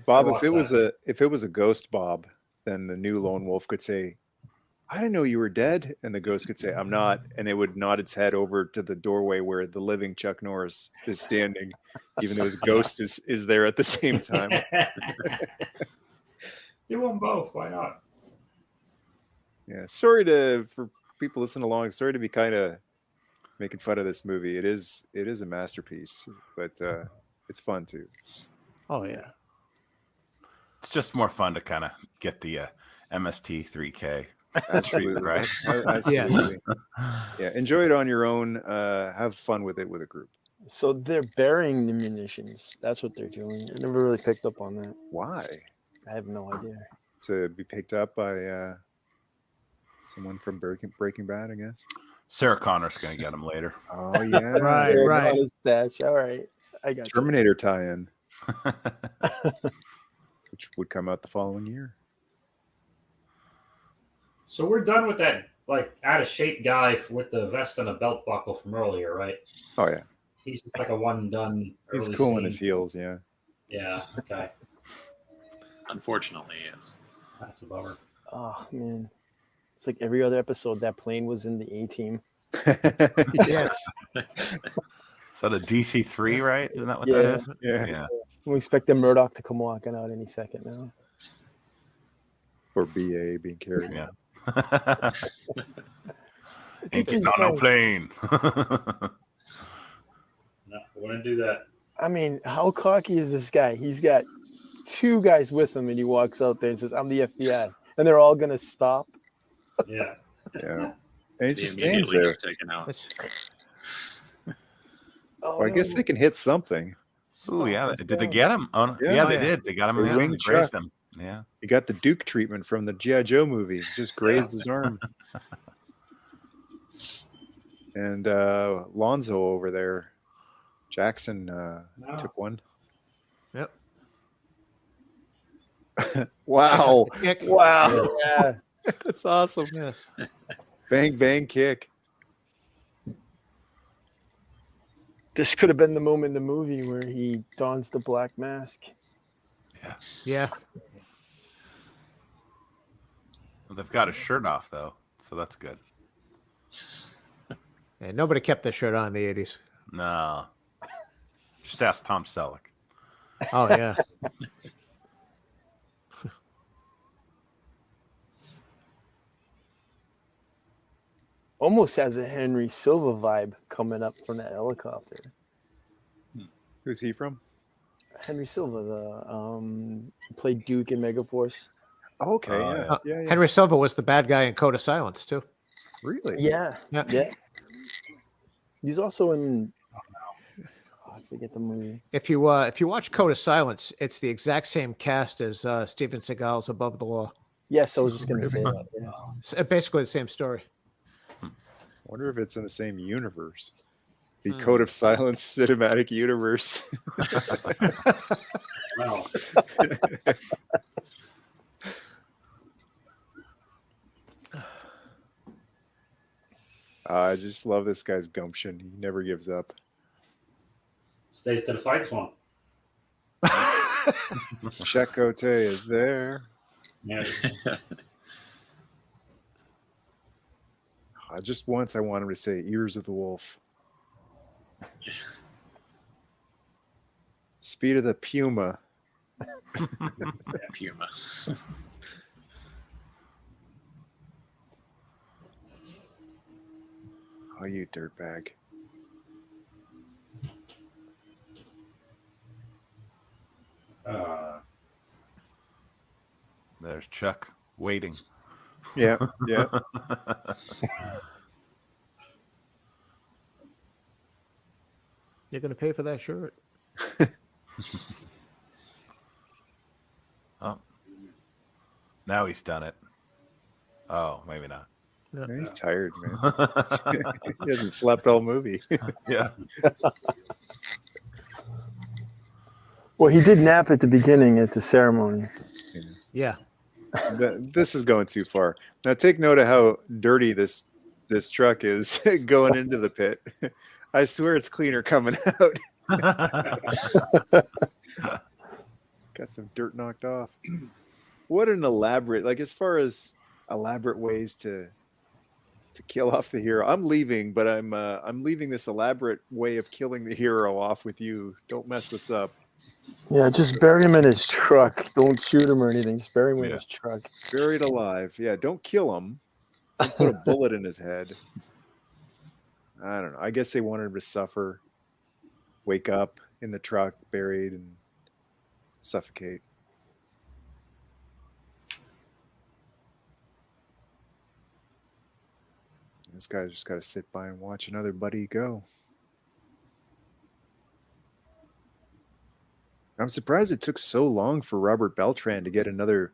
S2: Bob,
S4: Watch
S2: if it was a ghost Bob, then the new lone wolf could say, I didn't know you were dead. And the ghost could say, I'm not. And it would nod its head over to the doorway where the living Chuck Norris is standing, even though his ghost is there at the same time.
S4: Do them both. Why not?
S2: Yeah. For people listening along, sorry to be kind of making fun of this movie. It is a masterpiece, but it's fun too.
S5: Oh yeah.
S3: It's just more fun to kind of get the MST 3K.
S2: Absolutely.
S3: Right?
S2: Absolutely. Yeah. Enjoy it on your own. Have fun with it with a group.
S6: So they're burying the munitions. That's what they're doing. I never really picked up on that.
S2: Why?
S6: I have no idea.
S2: To be picked up by someone from Breaking Bad, I guess.
S3: Sarah Connor's going to get him later.
S2: Oh yeah.
S5: Right.
S6: Stash. All right. I got
S2: Terminator tie-in, which would come out the following year.
S4: So we're done with that, like, out of shape guy with the vest and a belt buckle from earlier, right?
S2: Oh yeah.
S4: He's just like a one and done.
S2: He's
S4: early
S2: cool in
S4: scene.
S2: his heels, yeah.
S4: Yeah. Okay.
S7: Unfortunately, yes.
S4: That's a bummer.
S6: Oh man, it's like every other episode. That plane was in the A-Team.
S5: Yes.
S3: Is that a DC-3, right? Isn't that what
S6: Yeah.
S3: that is?
S2: Yeah.
S6: We expect the Murdoch to come walking out any second now.
S2: Or BA being carried.
S3: Yeah.
S6: Think
S3: It's
S6: he's
S3: not no
S6: like-
S3: plane.
S4: No, we wouldn't do that.
S6: I mean, how cocky is this guy? He's got two guys with him, and he walks out there and says, "I'm the FBI," and they're all gonna stop.
S4: Yeah.
S2: Yeah. And it
S7: He
S2: just stands
S7: immediately
S2: there.
S7: gets taken out.
S6: Oh,
S2: Well, I guess they can hit something.
S3: Ooh, yeah.
S6: Stop,
S3: Did they
S6: stop.
S3: get him? Oh, no.
S2: Yeah.
S3: Yeah,
S5: Oh,
S3: they
S5: yeah.
S3: did. They got him in
S2: They
S3: the
S2: winged
S3: they grazed
S2: Chuck.
S3: him. Yeah.
S2: You got the Duke treatment from the G.I. Joe movie. Just grazed his arm. And Lonzo over there, Jackson
S4: No.
S2: took one.
S5: Yep.
S2: Wow.
S5: Kick.
S2: Wow.
S6: Yeah.
S2: That's awesome.
S5: Yes.
S2: Bang, bang, kick.
S6: This could have been the moment in the movie where he dons the black mask.
S5: Yeah.
S3: Well, they've got his shirt off though, so that's good.
S5: Yeah, nobody kept their shirt on in the 80s.
S3: No, just ask Tom Selleck.
S5: Oh, yeah.
S6: Almost has a Henry Silva vibe coming up from that helicopter.
S2: Who's he from?
S6: Henry Silva, the played Duke in Megaforce.
S2: Oh, okay,
S3: Oh,
S2: yeah.
S5: Henry Silva was the bad guy in Code of Silence, too.
S2: Really?
S6: Yeah.
S5: Yeah.
S6: He's also in. I forget the movie.
S5: If you watch Code of Silence, it's the exact same cast as Steven Seagal's Above the Law.
S6: Yes, I was just going to say that. Yeah.
S5: It's basically the same story.
S2: I wonder if it's in the same universe. The Code of Silence cinematic universe.
S4: Well,
S2: I just love this guy's gumption. He never gives up.
S4: stays to the fights one.
S2: Checote is there.
S4: Yeah.
S2: Just once I want him to say Ears of the Wolf. Speed of the Puma.
S7: Puma.
S2: Oh, you dirtbag.
S3: There's Chuck waiting.
S2: Yeah, yeah.
S5: You're going to pay for that shirt.
S3: Oh, now he's done it. Oh, maybe not.
S5: No.
S2: He's tired, man. He hasn't slept all movie.
S3: Yeah.
S6: Well, he did nap at the beginning at the ceremony.
S5: Yeah.
S2: This is going too far. Now take note of how dirty this truck is going into the pit. I swear it's cleaner coming out. Got some dirt knocked off. What an elaborate, like as far as elaborate ways to kill off the hero. I'm leaving, but I'm leaving this elaborate way of killing the hero off with you. Don't mess this up.
S6: Yeah, just bury him in his truck. Don't shoot him or anything. Just bury him in his truck.
S2: Buried alive. Yeah, don't kill him. Don't put a bullet in his head. I don't know. I guess they wanted him to suffer, wake up in the truck, buried, and suffocate. This guy's just got to sit by and watch another buddy go. I'm surprised it took so long for Robert Beltran to get another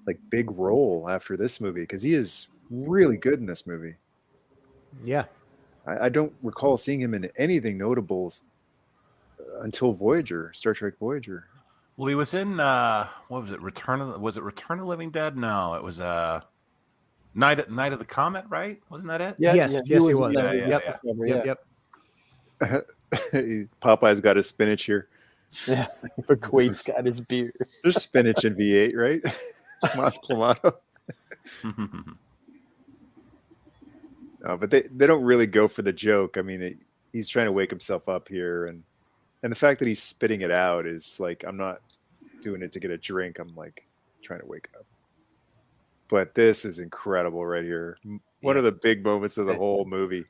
S2: like big role after this movie, because he is really good in this movie.
S5: Yeah.
S2: I don't recall seeing him in anything notable until Voyager, Star Trek Voyager.
S3: Well, he was in what was it? Return of the Living Dead? No, it was Night of the Comet, right? Wasn't that it?
S6: Yeah,
S5: Yes, he was.
S6: Yep.
S2: Popeye's got his spinach here.
S6: Yeah, McQuade's got his beer.
S2: There's spinach in V8, right? Mas Clamato. No, but they don't really go for the joke. I mean, he's trying to wake himself up here, and the fact that he's spitting it out is like, I'm not doing it to get a drink. I'm like trying to wake up. But this is incredible right here. One of the big moments of the whole movie.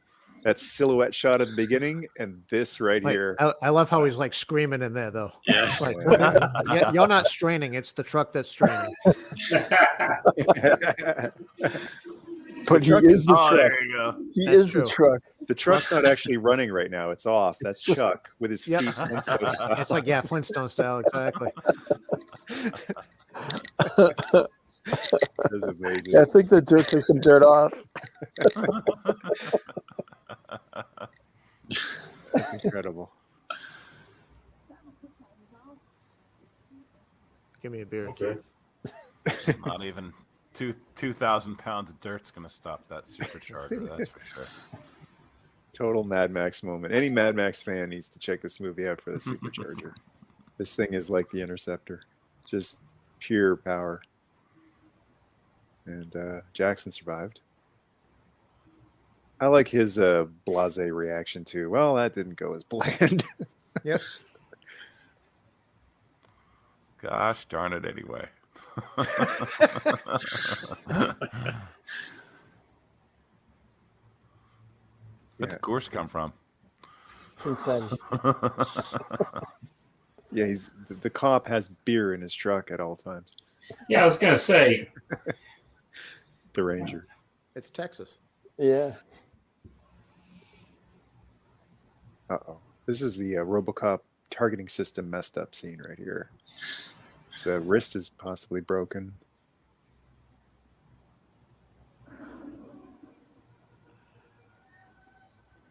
S2: That silhouette shot at the beginning, and this right here.
S5: I love how he's like screaming in there, though.
S7: Yeah.
S5: Like, you're not straining; it's the truck that's straining.
S6: But he is the truck.
S3: There you go.
S6: He
S5: That's
S6: is
S5: true.
S6: the truck.
S2: The truck's not actually running right now. It's off. That's
S6: just-
S2: Chuck with his
S5: Yep.
S2: feet. Flintstone style.
S5: It's like, yeah, Flintstone style, exactly.
S2: That is amazing.
S6: Yeah, I think the dirt took some dirt off.
S2: That's incredible.
S5: Give me a beer.
S4: Okay.
S3: Not even 2,000 pounds of dirt's gonna stop that supercharger. That's for sure.
S2: Total Mad Max moment. Any Mad Max fan needs to check this movie out for the Supercharger. This thing is like the Interceptor, just pure power. And Jackson survived. I like his blasé reaction too. Well, that didn't go as planned.
S5: Yep.
S3: Gosh darn it, anyway. Where'd the gorse come from?
S6: It's inside.
S2: Yeah, he's the cop has beer in his truck at all times.
S4: Yeah, I was gonna say.
S2: The Ranger.
S5: It's Texas.
S6: Yeah.
S2: Uh-oh. This is the RoboCop targeting system messed up scene right here. His wrist is possibly broken.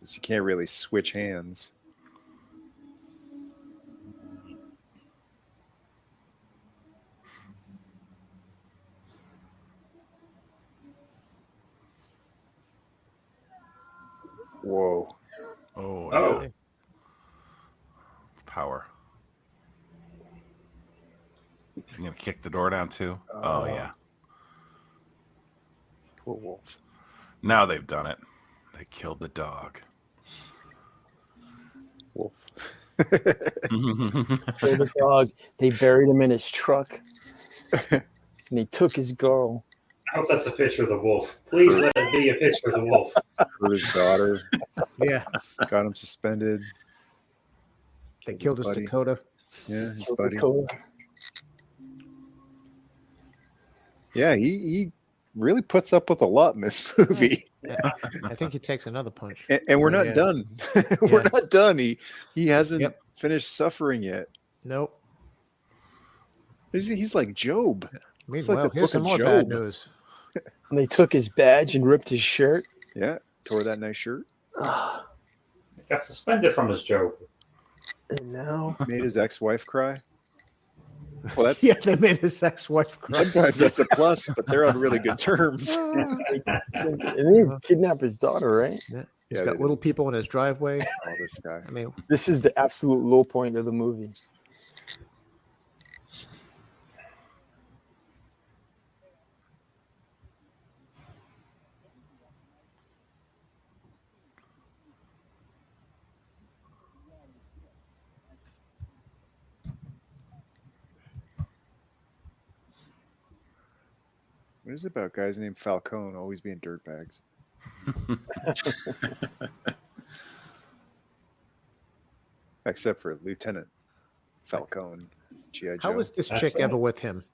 S2: So you can't really switch hands. Whoa.
S3: Oh,
S4: Oh.
S3: yeah. Power. Is he gonna kick the door down too? Oh yeah.
S2: Poor wolf.
S3: Now they've done it. They killed the dog.
S2: Wolf.
S6: So the dog, they buried him in his truck. And he took his girl.
S4: I hope that's a picture of the wolf. Please let it be a picture of the wolf.
S2: Hurt his daughter.
S5: Yeah.
S2: Got him suspended.
S5: They killed his
S2: buddy.
S5: Dakota.
S2: Yeah, his
S6: Took
S2: buddy.
S6: Dakota.
S2: Yeah, he really puts up with a lot in this movie.
S5: Yeah. I think he takes another punch.
S2: And we're not
S5: Yeah.
S2: done. We're
S5: Yeah.
S2: not done. He hasn't
S5: Yep.
S2: finished suffering yet.
S5: Nope.
S2: He's like Job. It's like
S5: Meanwhile,
S2: the
S5: here's
S2: book
S5: some
S2: of
S5: more bad
S2: Job.
S5: news.
S6: And they took his badge and ripped his shirt.
S2: Yeah, tore that nice shirt.
S4: Got suspended from his joke.
S6: And now
S2: Made his ex-wife cry. Well, that's
S5: Yeah, they made his ex-wife cry.
S2: sometimes that's a plus, but they're on really good terms.
S6: and they kidnapped his daughter, right?
S5: Yeah.
S2: Yeah,
S5: He's
S2: they
S5: got
S2: did.
S5: little people in his driveway.
S2: Oh, this guy.
S5: I mean,
S6: This is the absolute low point of the movie.
S2: What is it about guys named Falcone always being dirtbags? Except for Lieutenant Falcone, G.I. Joe.
S5: how was this
S4: That's
S5: chick
S4: right.
S5: ever with him?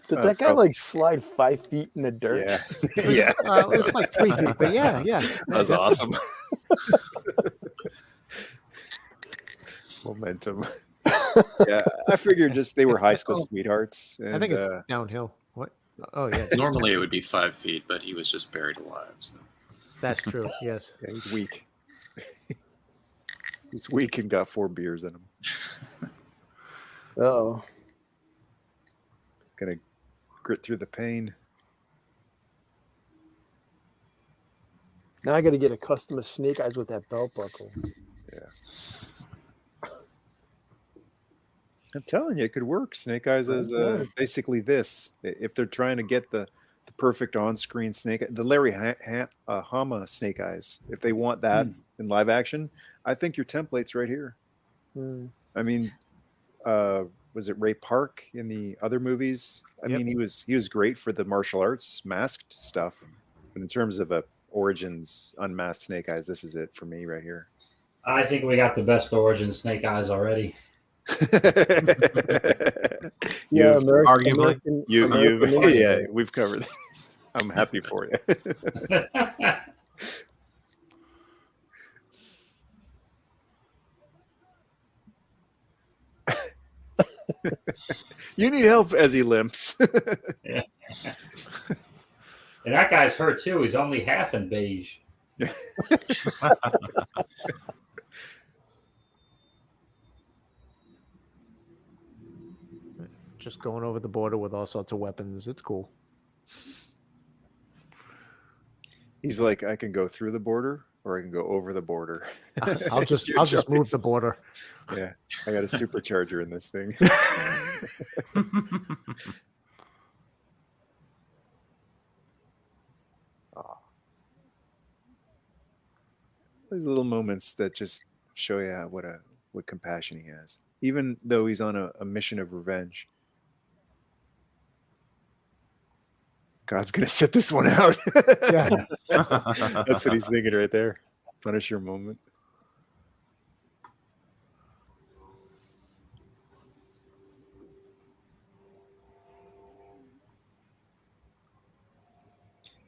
S6: Did that guy
S2: oh.
S6: like slide 5 feet in the dirt?
S2: Yeah, yeah,
S5: It was like 3 feet, but yeah.
S2: that was awesome. Momentum. Yeah, I figured just they were high school sweethearts. And,
S5: I think it's downhill. What? Oh, yeah.
S7: Normally it would be 5 feet, but he was just buried alive. So.
S5: That's true. Yes.
S2: yeah, he's weak. He's weak and got 4 beers in him.
S6: Oh,
S2: He's gonna grit through the pain.
S6: now I got to get a custom of Snake Eyes with that belt buckle.
S2: I'm telling you, it could work. Snake Eyes is basically this. If they're trying to get the perfect on-screen Snake, the Larry Hama Snake Eyes, if they want that in live action, I think your template's right here.
S6: Hmm.
S2: I mean, was it Ray Park in the other movies? I
S5: Yep.
S2: mean, he was great for the martial arts masked stuff, but in terms of a origins unmasked Snake Eyes, this is it for me right here.
S4: I think we got the best origin Snake Eyes already.
S6: Yeah,
S2: You've-
S6: American, Ninja.
S2: yeah, we've covered this. I'm happy for you. You need help as he limps.
S4: And that guy's hurt too. He's only half in beige.
S5: Just going over the border with all sorts of weapons. It's cool.
S2: He's like, I can go through the border or I can go over the border.
S5: I'll just
S2: Your
S5: move
S2: choice.
S5: the border.
S2: Yeah, I got a supercharger in this thing. Aw. These little moments that just show you what compassion he has, even though he's on a mission of revenge. God's gonna sit this one out.
S5: Yeah.
S2: That's what he's thinking right there. Punisher moment.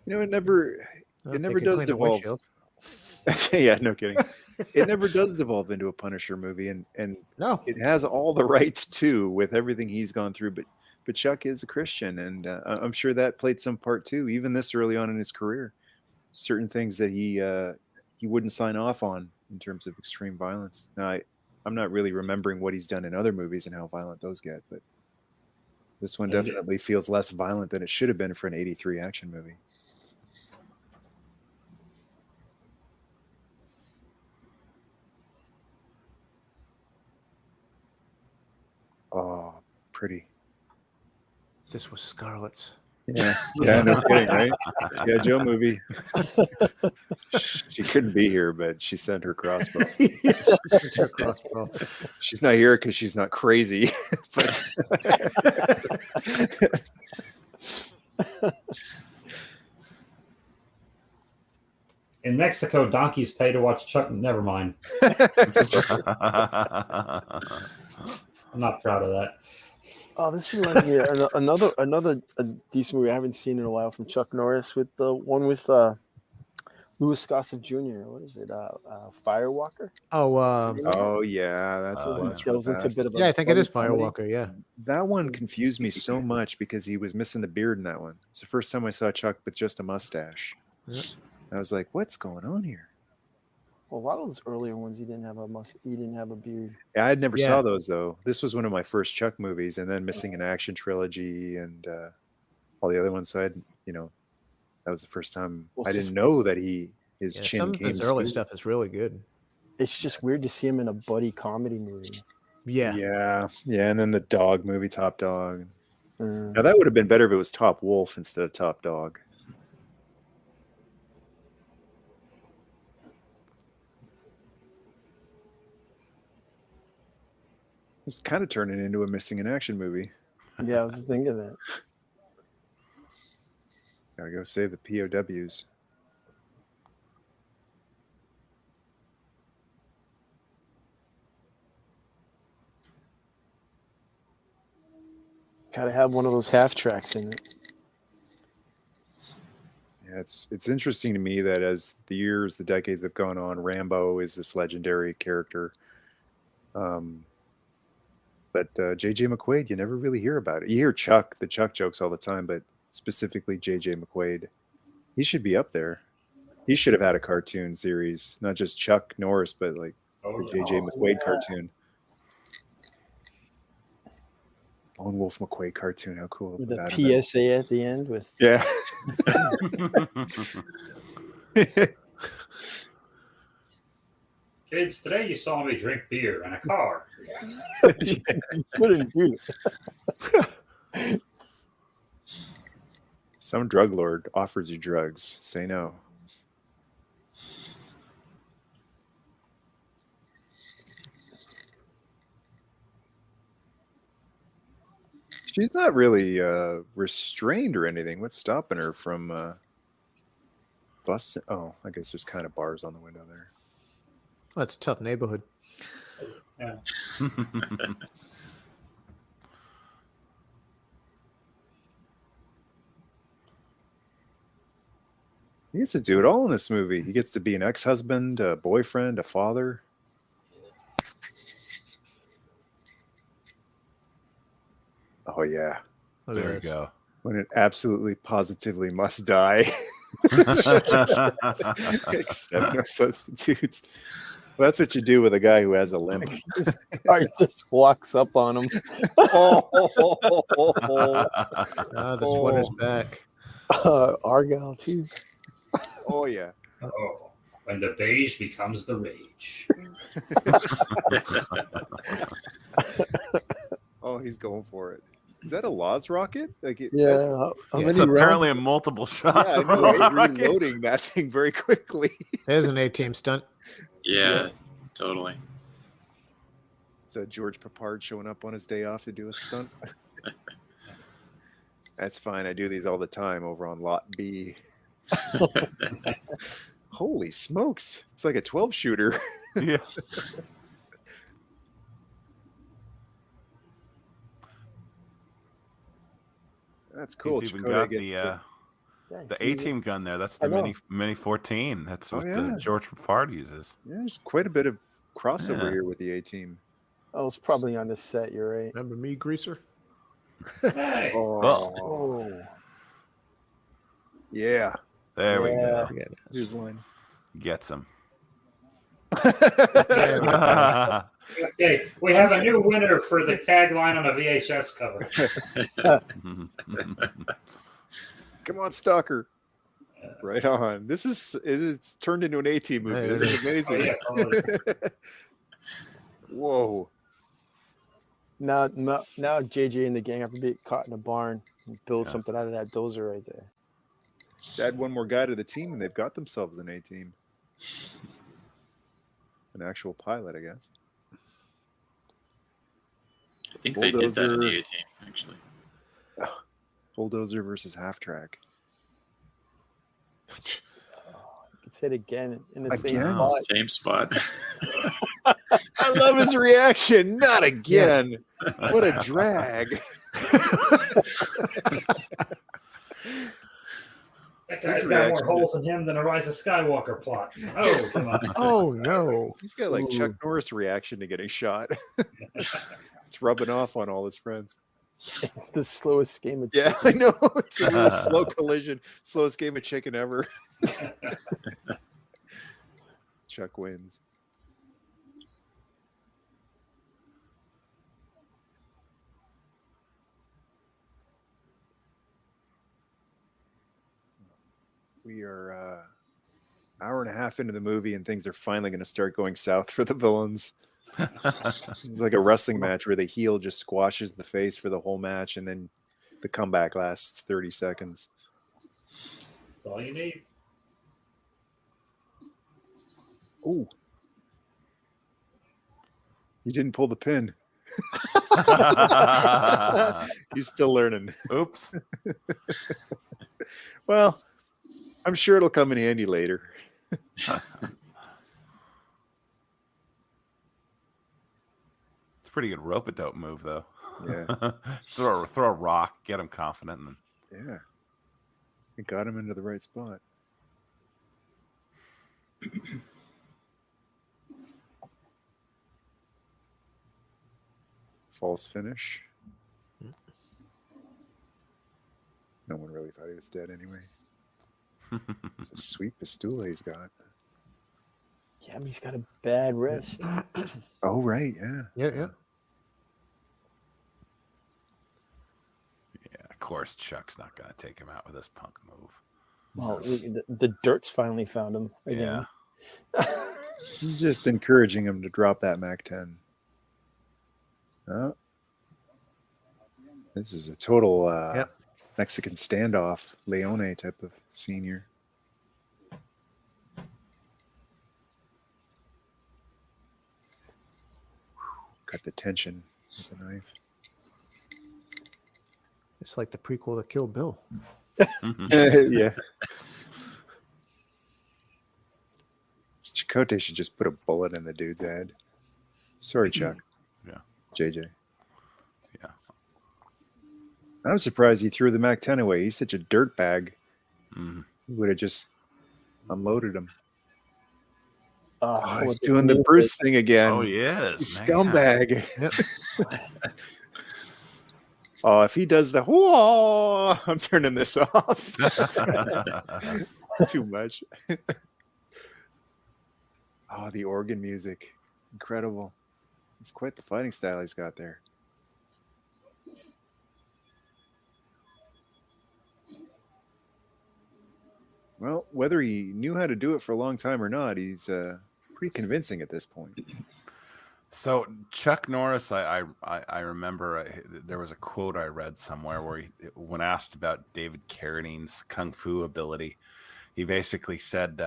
S2: You know, it never
S5: Well,
S2: it
S5: they
S2: never
S5: can
S2: does
S5: clean the
S2: devolve.
S5: windshield.
S2: Yeah, no kidding. It never does devolve into a Punisher movie, and
S5: No.
S2: it has all the right to with everything he's gone through. But Chuck is a Christian, and I'm sure that played some part too. Even this early on in his career, certain things that he wouldn't sign off on in terms of extreme violence. Now, I'm not really remembering what he's done in other movies and how violent those get, but this one
S4: And-
S2: definitely feels less violent than it should have been for an '83 action movie. Oh, pretty.
S5: This was Scarlett's.
S2: Yeah, yeah, no kidding, right? Yeah, Joe movie. She couldn't be here, but she sent her crossbow.
S5: It's her crossbow.
S2: She's not here because she's not crazy. But
S4: In Mexico, donkeys pay to watch Chuck. Never mind. I'm not proud of that.
S6: Oh, this reminds me of another decent movie I haven't seen in a while from Chuck Norris, with the one with Louis Gossett Jr. What is it? Firewalker.
S5: Oh,
S2: oh yeah, that's a
S3: Oh,
S2: blast.
S6: He goes into a bit of a
S5: yeah, I think it is
S6: funny comedy.
S5: Firewalker. Yeah.
S2: That one confused me so much because he was missing the beard in that one. It's the first time I saw Chuck with just a mustache.
S5: Yeah.
S2: I was like, "What's going on here?"
S6: Well, a lot of those earlier ones, he didn't have a beard.
S2: Yeah, I never
S5: Yeah.
S2: saw those though. This was one of my first Chuck movies, and then missing an action trilogy and all the other ones. So that was the first time
S6: Well,
S2: I
S6: it's
S2: didn't
S6: just-
S2: know that his
S5: Yeah,
S2: chin
S5: some of
S2: came
S5: his early
S2: smooth.
S5: stuff is really good.
S6: It's just weird to see him in a buddy comedy movie.
S5: Yeah.
S2: Yeah, and then the dog movie, Top Dog.
S6: Uh,
S2: Now that would have been better if it was Top Wolf instead of Top Dog. It's kind of turning into a missing in action movie.
S6: yeah, I was thinking that.
S2: Gotta go save the POWs.
S6: Gotta have one of those half tracks in it.
S2: Yeah, it's interesting to me that as the decades have gone on, Rambo is this legendary character. But J.J. McQuaid, you never really hear about it. You hear the Chuck jokes all the time, but specifically J.J. McQuaid, he should be up there. He should have had a cartoon series, not just Chuck Norris, but like the J.J. McQuaid cartoon. Lone Wolf McQuaid cartoon. How cool
S6: With
S2: would
S6: a
S2: that have been?
S6: PSA at the end with
S2: Yeah.
S4: Kids, today you saw me drink beer in a car.
S6: couldn't do it.
S2: Some drug lord offers you drugs. Say no. She's not really restrained or anything. What's stopping her from busting? Oh, I guess there's kind of bars on the window there.
S5: Well, it's a tough neighborhood.
S4: Yeah.
S2: He gets to do it all in this movie. He gets to be an ex-husband, a boyfriend, a father. Oh yeah,
S5: Look at
S3: There you
S5: this.
S3: go.
S2: when it absolutely positively must die. Except no substitutes. Well, that's what you do with a guy who has a limp.
S6: Guy just walks up on him.
S5: Ah, the sweater's back.
S6: Argyle too.
S2: Oh yeah.
S4: Oh, when the beige becomes the rage.
S2: Oh, he's going for it. Is that a Laws rocket? Like
S6: Yeah. How
S5: Yeah.
S3: It's
S6: many
S3: apparently
S6: rounds?
S3: a multiple shot.
S2: Yeah, I know. He's reloading that thing very quickly.
S5: There's an A-team stunt.
S7: Yeah, totally.
S2: It's George Papard showing up on his day off to do a stunt. That's fine. I do these all the time over on Lot B. Holy smokes. It's like a 12 shooter.
S3: Yeah.
S2: That's cool.
S3: He's even
S2: Chakotay
S3: got
S2: gets
S3: the
S6: Yeah,
S3: the
S6: see,
S3: A-team gun there. That's
S6: I
S3: the
S6: know.
S3: mini 14. That's
S2: Oh,
S3: what
S2: yeah.
S3: the George Papard uses.
S2: Yeah, there's quite a bit of crossover
S3: Yeah.
S2: here with the A-team.
S6: Oh, it's probably on the set. You're right.
S5: Remember me, Greaser?
S4: Hey,
S6: Oh,
S2: Yeah.
S3: There we
S6: Yeah.
S3: go.
S2: Here's the line.
S3: Gets him.
S4: okay, we have a new winner for the tagline on a VHS cover.
S2: Come on, Stalker. Right on. It's turned into an A-team movie.
S5: Hey,
S2: This
S5: it
S2: is amazing.
S4: Oh, yeah, totally.
S2: Whoa.
S6: now JJ and the gang have to be caught in a barn and build
S3: Yeah.
S6: something out of that dozer right there.
S2: Just add one more guy to the team and they've got themselves an A-team. An actual pilot, I guess.
S7: I think they did that in the
S2: Bulldozer.
S7: A-team, actually.
S2: Bulldozer versus half track.
S6: It's hit again in the same
S2: Again?
S6: spot.
S7: Same spot.
S2: I love his reaction. Not again. What a drag.
S4: That
S2: His
S4: guy's got more
S2: reaction
S4: holes in him than a Rise of Skywalker plot. Oh, come on.
S5: Oh, no.
S2: He's got like
S6: Ooh.
S2: Chuck Norris reaction to getting shot. It's rubbing off on all his friends.
S6: It's the slowest game of
S2: Yeah, I know. It's a real slow collision. Slowest game of chicken ever. Chuck wins. We are hour and a half into the movie, and things are finally going to start going south for the villains. It's like a wrestling match where the heel just squashes the face for the whole match, and then the comeback lasts 30 seconds.
S4: That's all you need.
S2: Ooh. You didn't pull the pin. He's still learning.
S3: Oops.
S2: Well, I'm sure it'll come in handy later.
S3: It's a pretty good rope-a-dope move, though.
S2: Yeah.
S3: throw a rock, get him confident, and then
S2: Yeah. It got him into the right spot. False finish. No one really thought he was dead anyway. It's a sweet pistula he's got.
S6: Yeah, but he's got a bad wrist.
S2: Oh, right. Yeah.
S5: Yeah, yeah.
S3: yeah, of course Chuck's not gonna take him out with this punk move.
S6: Well, the dirt's finally found him again.
S2: He's just encouraging him to drop that Mac 10. Oh. This is a total
S5: Yep.
S2: Mexican standoff, Leone type of senior. Got the tension with the knife.
S5: It's like the prequel to Kill Bill.
S2: Yeah. Chakotay should just put a bullet in the dude's head. Sorry, Chuck.
S3: Yeah.
S2: JJ.
S3: Yeah.
S2: I was surprised he threw the Mac 10 away. He's such a dirtbag.
S3: Mhm.
S2: He would have just unloaded him. Oh, he's
S6: with
S2: doing the
S6: music.
S2: Bruce thing again.
S3: Oh, yes.
S2: You
S3: man.
S2: scumbag. Oh, if he does the whoa, I'm turning this off. Too much. Oh, the organ music. Incredible. It's quite the fighting style he's got there. Well, whether he knew how to do it for a long time or not, he's pretty convincing at this point.
S3: So Chuck Norris, I remember there was a quote I read somewhere where when asked about David Carradine's kung fu ability, he basically said,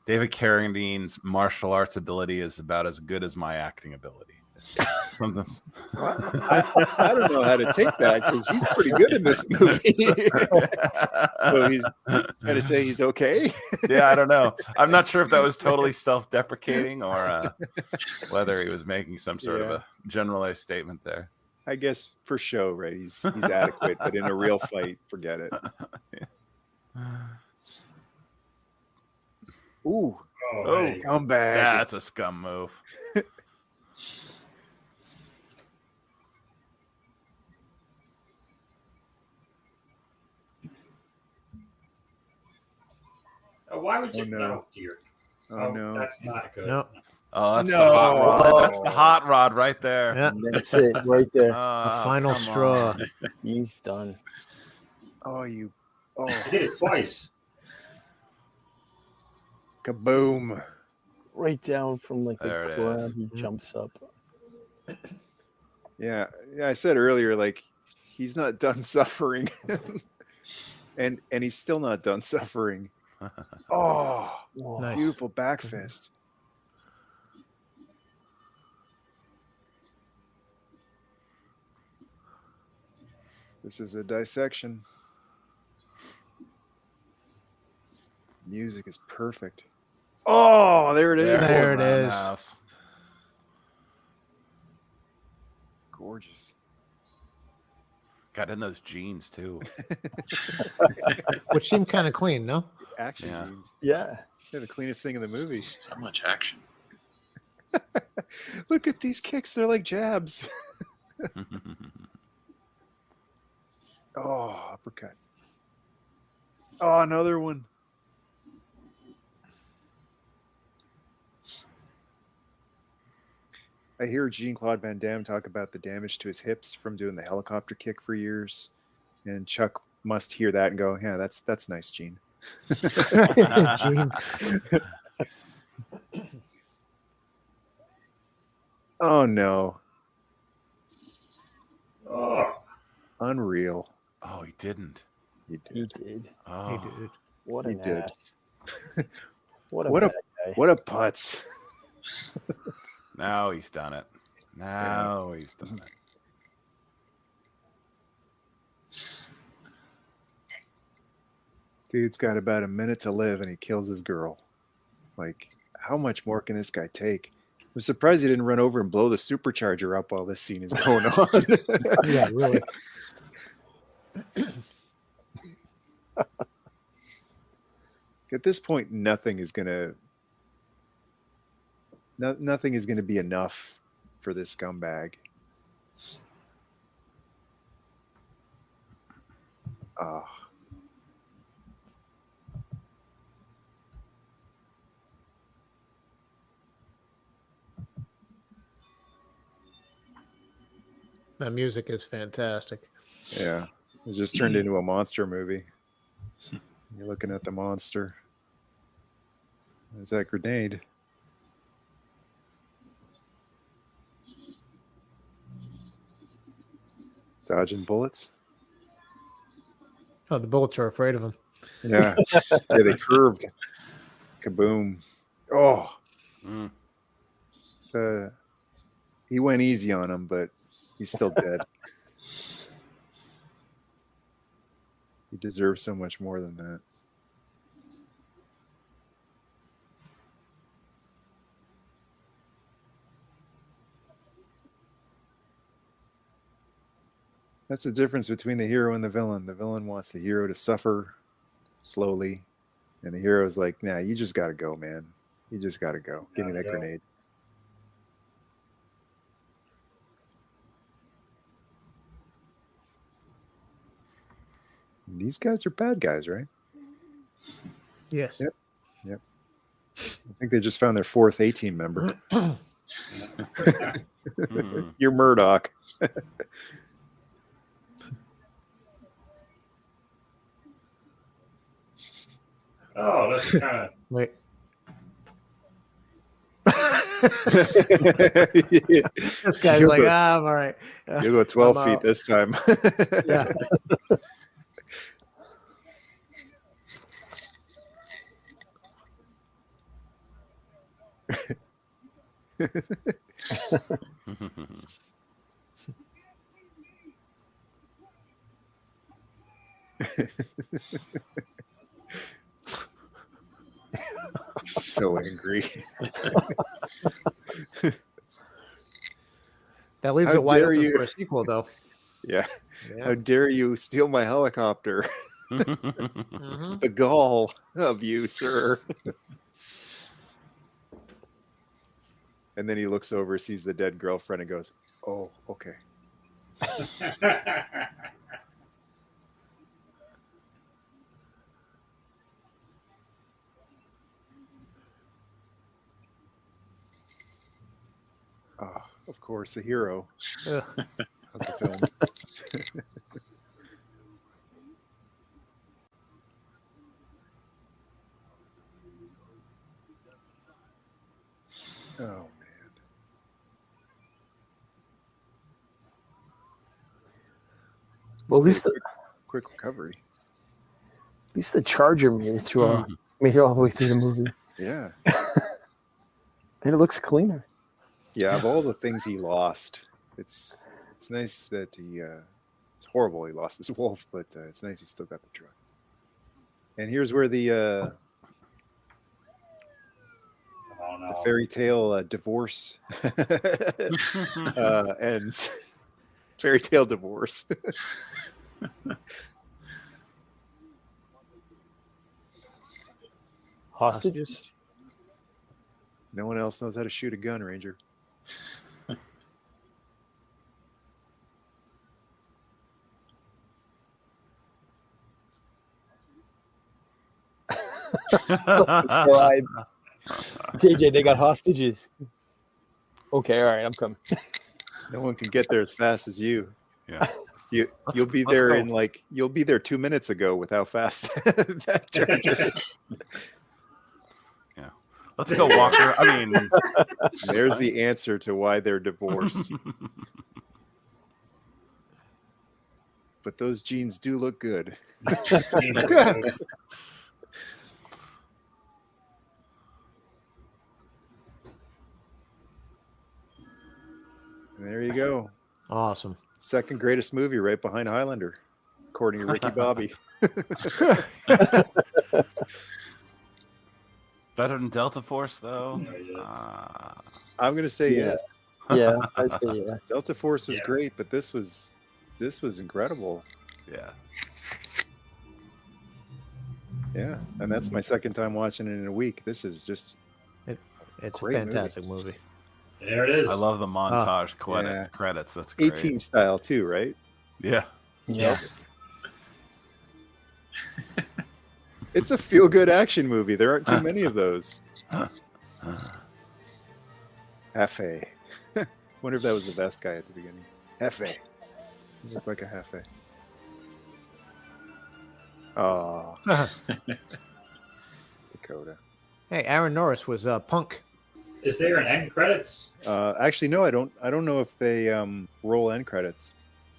S3: David Carradine's martial arts ability is about as good as my acting ability. Something.
S2: I don't know how to take that because he's pretty good in this movie. So he's trying to say he's okay.
S3: Yeah, I don't know. I'm not sure if that was totally self-deprecating or whether he was making some sort of a generalized statement there.
S2: I guess for show, right? He's adequate, but in a real fight, forget it. Ooh, scumbag!
S3: Yeah, that's a scum move.
S4: Why would you?
S2: Oh, no.
S4: No, dear.
S2: Oh, no.
S4: That's not good.
S5: No.
S3: Oh, that's
S2: No.
S3: the hot rod. That's the hot rod right there.
S5: Yeah.
S6: That's it right there.
S5: The final
S3: come
S5: straw.
S3: on.
S6: He's done.
S2: Oh, you!
S4: He
S2: Oh,
S4: did it twice.
S2: kaboom!
S6: Right down from like
S3: There
S6: the
S3: it
S6: ground,
S3: is.
S6: he jumps up.
S2: Yeah, I said earlier, like he's not done suffering, and he's still not done suffering. Oh,
S5: Nice.
S2: beautiful back fist. This is a dissection. Music is perfect. Oh, there it is.
S5: There it is.
S3: Roundhouse.
S2: Gorgeous.
S3: Got in those jeans too.
S5: Which seemed kind of clean, no?
S2: Action
S3: Yeah.
S2: jeans.
S6: Yeah.
S2: They're the cleanest thing in the movie.
S7: So much action.
S2: Look at these kicks. They're like jabs. Oh, uppercut. Oh, another one. I hear Jean-Claude Van Damme talk about the damage to his hips from doing the helicopter kick for years. And Chuck must hear that and go, yeah, that's nice, Gene.
S5: Gene.
S2: Oh, no.
S4: Oh,
S2: Unreal.
S3: Oh, he didn't.
S2: He
S6: He
S2: did.
S6: did.
S3: Oh,
S5: He did.
S6: What
S2: He
S6: an
S2: did.
S6: ass. What a
S2: What a-
S6: bad guy.
S2: What a putz.
S3: now he's done it. Now he's done it.
S2: Dude's got about a minute to live and he kills his girl. Like, how much more can this guy take? I'm surprised he didn't run over and blow the supercharger up while this scene is going on.
S5: Yeah, really.
S2: At this point, nothing is gonna be enough for this scumbag. Ah.
S5: That music is fantastic.
S2: Yeah, it just turned into a monster movie. You're looking at the monster. There's that grenade. Dodging bullets.
S5: Oh, the bullets are afraid of him.
S2: Yeah, yeah, they curved. Kaboom! Oh,
S3: Mm.
S2: he went easy on him, but he's still dead. He deserves so much more than that. That's the difference between the hero and the villain. The villain wants the hero to suffer slowly, and the hero's like, nah, you just got to go, man. You just got to go. Give me that
S4: Gotta go.
S2: grenade. These guys are bad guys, right?
S5: Yes.
S2: Yep. I think they just found their fourth A-team member.
S3: Mm.
S2: You're Murdoch.
S4: Oh, that's kind of.
S5: Wait. This guy's
S2: You'll
S5: like,
S2: go-
S5: I'm all right.
S2: You'll go 12
S5: I'm
S2: feet
S5: out.
S2: this time.
S5: Yeah.
S2: So angry.
S5: That leaves
S2: How
S5: it wide
S2: dare
S5: open
S2: you.
S5: for a sequel, though.
S2: Yeah.
S5: Yeah.
S2: How dare you steal my helicopter?
S5: Mhm.
S2: The gall of you, sir. And then he looks over, sees the dead girlfriend, and goes, "Oh, okay." Ah, of course, the hero
S5: Ugh.
S2: of the film. Oh man.
S6: Well, at least
S2: quick recovery.
S6: At least the Charger made it through. Made it all the way through the movie,
S2: Yeah.
S6: and it looks cleaner.
S2: Yeah, of all the things he lost, it's nice that he it's horrible he lost his wolf, but it's nice he still got the truck. And here's where the
S4: Oh no.
S2: fairy tale divorce ends. Fairy tale divorce.
S6: Hostages.
S2: No one else knows how to shoot a gun, Ranger.
S6: Subscribe. JJ, they got hostages. Okay, all right, I'm coming.
S2: No one can get there as fast as you.
S3: Yeah.
S2: You'll be
S3: let's
S2: there
S3: go.
S2: in like you'll be there 2 minutes ago with how fast that Charger is.
S3: Yeah. Let's go, Walker. I mean,
S2: There's the answer to why they're divorced. But those jeans do look good. And there you go.
S5: Awesome.
S2: Second greatest movie right behind Highlander, according to Ricky Bobby.
S3: better than Delta Force, though.
S2: I'm going to say
S6: Yeah.
S2: yes.
S6: Yeah, I'd say yeah.
S2: Delta Force was
S4: Yeah.
S2: great, but this was incredible.
S3: Yeah.
S2: Yeah, and that's my second time watching it in a week. This is just
S5: It's
S2: Great
S5: a fantastic movie.
S4: There it is.
S3: I love the montage
S2: Yeah.
S3: credits. That's great.
S2: 18 style too, right?
S3: Yeah.
S6: Yeah.
S2: It's a feel-good action movie. There aren't too many of those. Hefe. Wonder if that was the best guy at the beginning. Hefe. He looked like a Hefe. Oh, Dakota.
S5: Hey, Aaron Norris was Punk.
S4: Is there an end credits?
S2: Actually, no, I don't know if they roll end credits.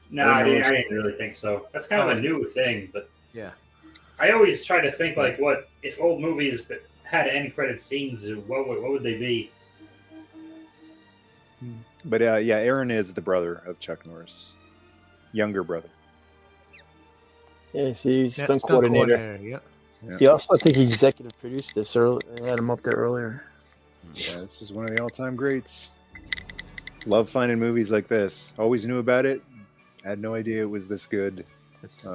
S4: No, I didn't really think so. That's kind of a new thing, but
S5: Yeah.
S4: I always try to think like, what if old movies that had end credit scenes? What would they be?
S2: But yeah, Aaron is the brother of Chuck Norris, younger brother.
S6: Yeah, see,
S5: Yeah,
S6: stunt coordinator.
S5: Yeah.
S6: He also, I think, he executive produced this. Early, I had him up there earlier.
S2: Yeah, this is one of the all-time greats. Love finding movies like this. Always knew about it. Had no idea it was this good.
S5: It's
S2: You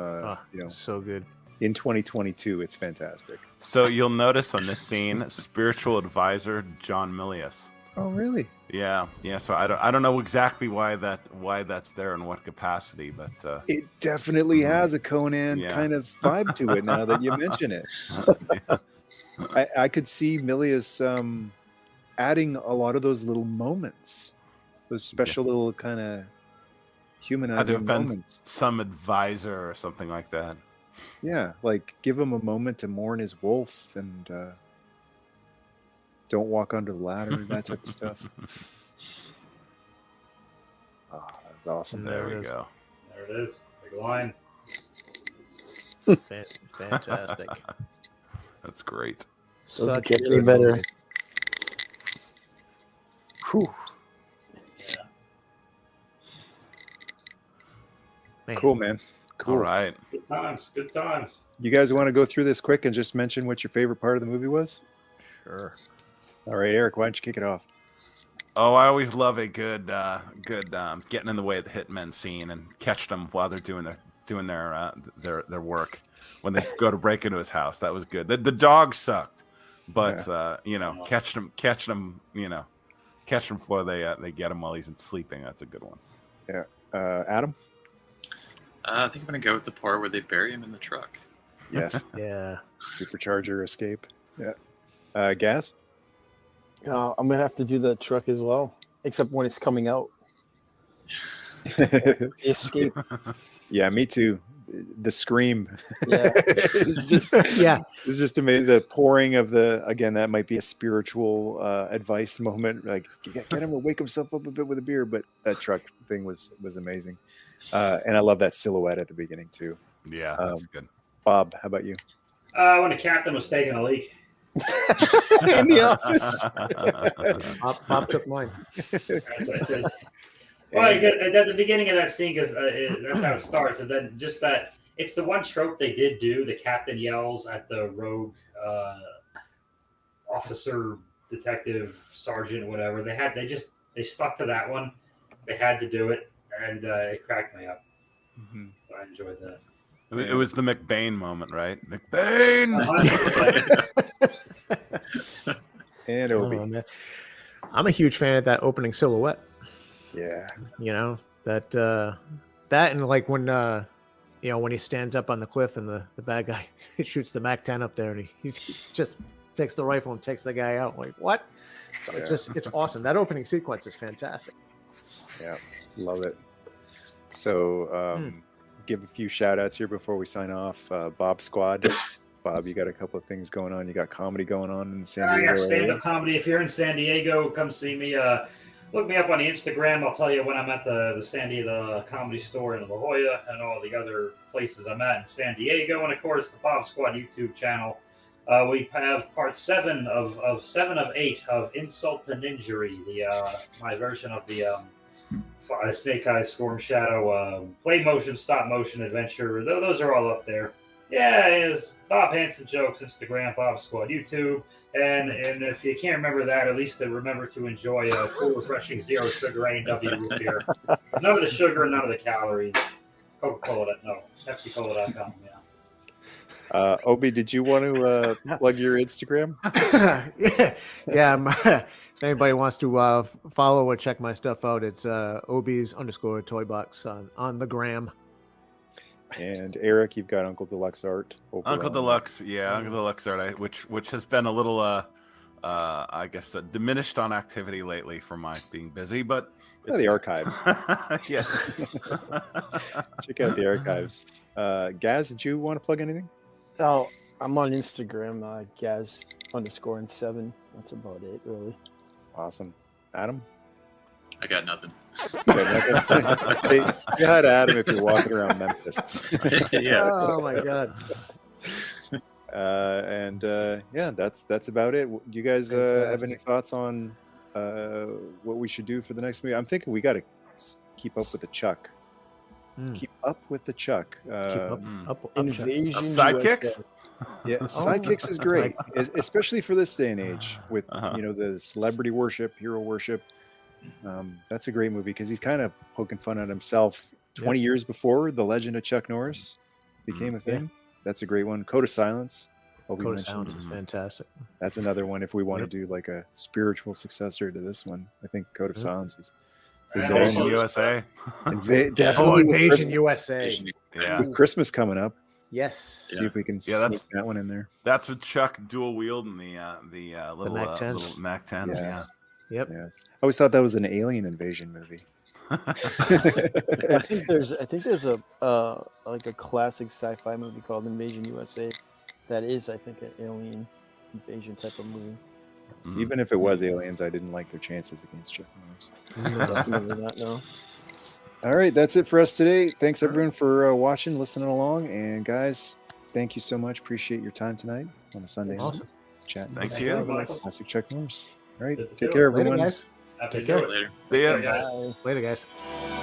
S2: know,
S5: so good.
S2: in 2022, it's fantastic.
S3: So you'll notice on this scene, spiritual advisor John Milius.
S2: Oh, really?
S3: Yeah. So I don't know exactly why that's there in what capacity, but
S2: It definitely has a Conan
S3: Yeah.
S2: kind of vibe to it now that you mention it.
S3: yeah.
S2: I could see Milius adding a lot of those little moments, those special little kind of
S3: Had to
S2: humanizing
S3: have been
S2: moments.
S3: some advisor or something like that.
S2: Yeah, like give him a moment to mourn his wolf and don't walk under the ladder, that type of stuff. Oh, that was awesome.
S3: There
S5: There it
S3: we
S5: is.
S3: go.
S4: There it is. Big line.
S5: Fantastic.
S3: That's great.
S6: Doesn't
S5: Such
S6: get
S5: a
S6: any
S5: good
S6: better.
S5: movie.
S6: Whew.
S5: Man.
S2: Cool, man. Cool.
S3: All right.
S4: Good times. Good times.
S2: You guys want to go through this quick and just mention what your favorite part of the movie was?
S5: Sure.
S2: All right, Eric, why don't you kick it off?
S3: Oh, I always love a good getting in the way of the hitmen scene and catch them while they're doing their work. When they go to break into his house, that was good. The dog sucked, but catch them before they get him while he's sleeping. That's a good one.
S2: Yeah, Adam.
S7: I think I'm gonna go with the part where they bury him in the truck.
S2: Yes.
S5: Yeah.
S2: Supercharger escape. Yeah. Gaz.
S6: I'm gonna have to do the truck as well, except when it's coming out. Escape.
S2: Yeah, me too. The scream.
S6: Yeah.
S2: it's just amazing. The pouring of again, that might be a spiritual advice moment. Like get him to wake himself up a bit with a beer, but that truck thing was amazing. And I love that silhouette at the beginning too.
S3: Yeah, that's good.
S2: Bob, how about you?
S4: When the captain was taking a leak.
S2: In the office.
S5: Bob took mine.
S4: That's it. Well, at the beginning of that scene, because that's how it starts, and then just that it's the one trope they did do. The captain yells at the rogue officer, detective, sergeant, whatever. They stuck to that one. They had to do it, and it cracked me up.
S2: Mm-hmm.
S4: So I enjoyed that.
S3: It was the McBain moment, right? McBain.
S4: 100%.
S2: And Obi.
S5: Oh, man. I'm a huge fan of that opening silhouette.
S2: Yeah.
S5: You know, that and like when when he stands up on the cliff and the bad guy shoots the MAC-10 up there and he just takes the rifle and takes the guy out. Like, what? So it's awesome. That opening sequence is fantastic.
S2: Yeah, love it. So give a few shout outs here before we sign off. Bob Squad. Bob, you got a couple of things going on. You got comedy going on in San Diego.
S4: I got stand-up comedy. If you're in San Diego, come see me. Look me up on the Instagram. I'll tell you when I'm at the San Diego Comedy Store in La Jolla and all the other places I'm at in San Diego. And, of course, the Bob Squad YouTube channel. We have part 7 of 8 of Insult and Injury, my version of the Snake Eyes Storm Shadow play motion, stop motion adventure. Those are all up there. Yeah, it is Bob Hansen Jokes, Instagram, Bob Squad, YouTube. And if you can't remember that, at least remember to enjoy a cool, refreshing, zero sugar A&W root beer. None of the sugar, none of the calories. Coca-Cola, no. PepsiCola.com, yeah.
S2: Obi, did you want to plug your Instagram?
S5: Yeah. If anybody wants to follow or check my stuff out, it's Obies_toybox on the gram.
S2: And Eric, you've got Uncle Deluxe Art.
S3: Uncle Deluxe, Uncle Deluxe Art, which has been a little, I guess, diminished on activity lately for my being busy, but
S2: the archives.
S3: Yeah.
S2: Check out the archives. Gaz, did you want to plug anything?
S6: Oh, I'm on Instagram, Gaz_7. That's about it, really.
S2: Awesome. Adam?
S7: I got nothing.
S2: Hey, you had Adam if you're walking around Memphis.
S7: Yeah.
S5: Oh my God.
S2: That's about it. Do you guys have any thoughts on what we should do for the next movie? I'm thinking we got to keep up with the Chuck. Keep up with the Chuck.
S6: Invasion
S3: Sidekicks?
S6: USA.
S2: Yeah, Sidekicks is great, especially for this day and age with the celebrity worship, hero worship. That's a great movie because he's kind of poking fun at himself 20 years before the legend of Chuck Norris became a thing. That's a great one. Code of Silence.
S5: Code of Silence is fantastic.
S2: That's another one if we want to do like a spiritual successor to this one. I think Code of Silence is
S3: Invasion USA.
S2: Definitely
S5: Invasion USA.
S3: Yeah.
S2: With Christmas coming up.
S5: Yes.
S2: See if we can sneak that one in there.
S3: That's with Chuck dual wielding the little
S5: MAC-10s.
S3: little MAC-10s.
S2: Yes.
S5: Yep.
S2: Yes. I always thought that was an alien invasion movie.
S6: I think there's a like a classic sci-fi movie called Invasion USA that is, I think, an alien invasion type of movie.
S2: Even if it was aliens, I didn't like their chances against Chuck Norris.
S6: Definitely not. No.
S2: All right, that's it for us today. Thanks everyone for watching, listening along, and guys, thank you so much. Appreciate your time tonight on a Sunday.
S5: Awesome.
S2: Chat.
S3: Thank
S4: you.
S2: Classic Chuck Norris. All right,
S4: Good to
S2: take
S4: do
S2: care,
S4: it.
S5: Later,
S2: everyone.
S5: guys.
S4: Happy
S5: Take care.
S4: New Year.
S7: Later.
S3: See ya.
S4: Guys.
S5: Later, guys.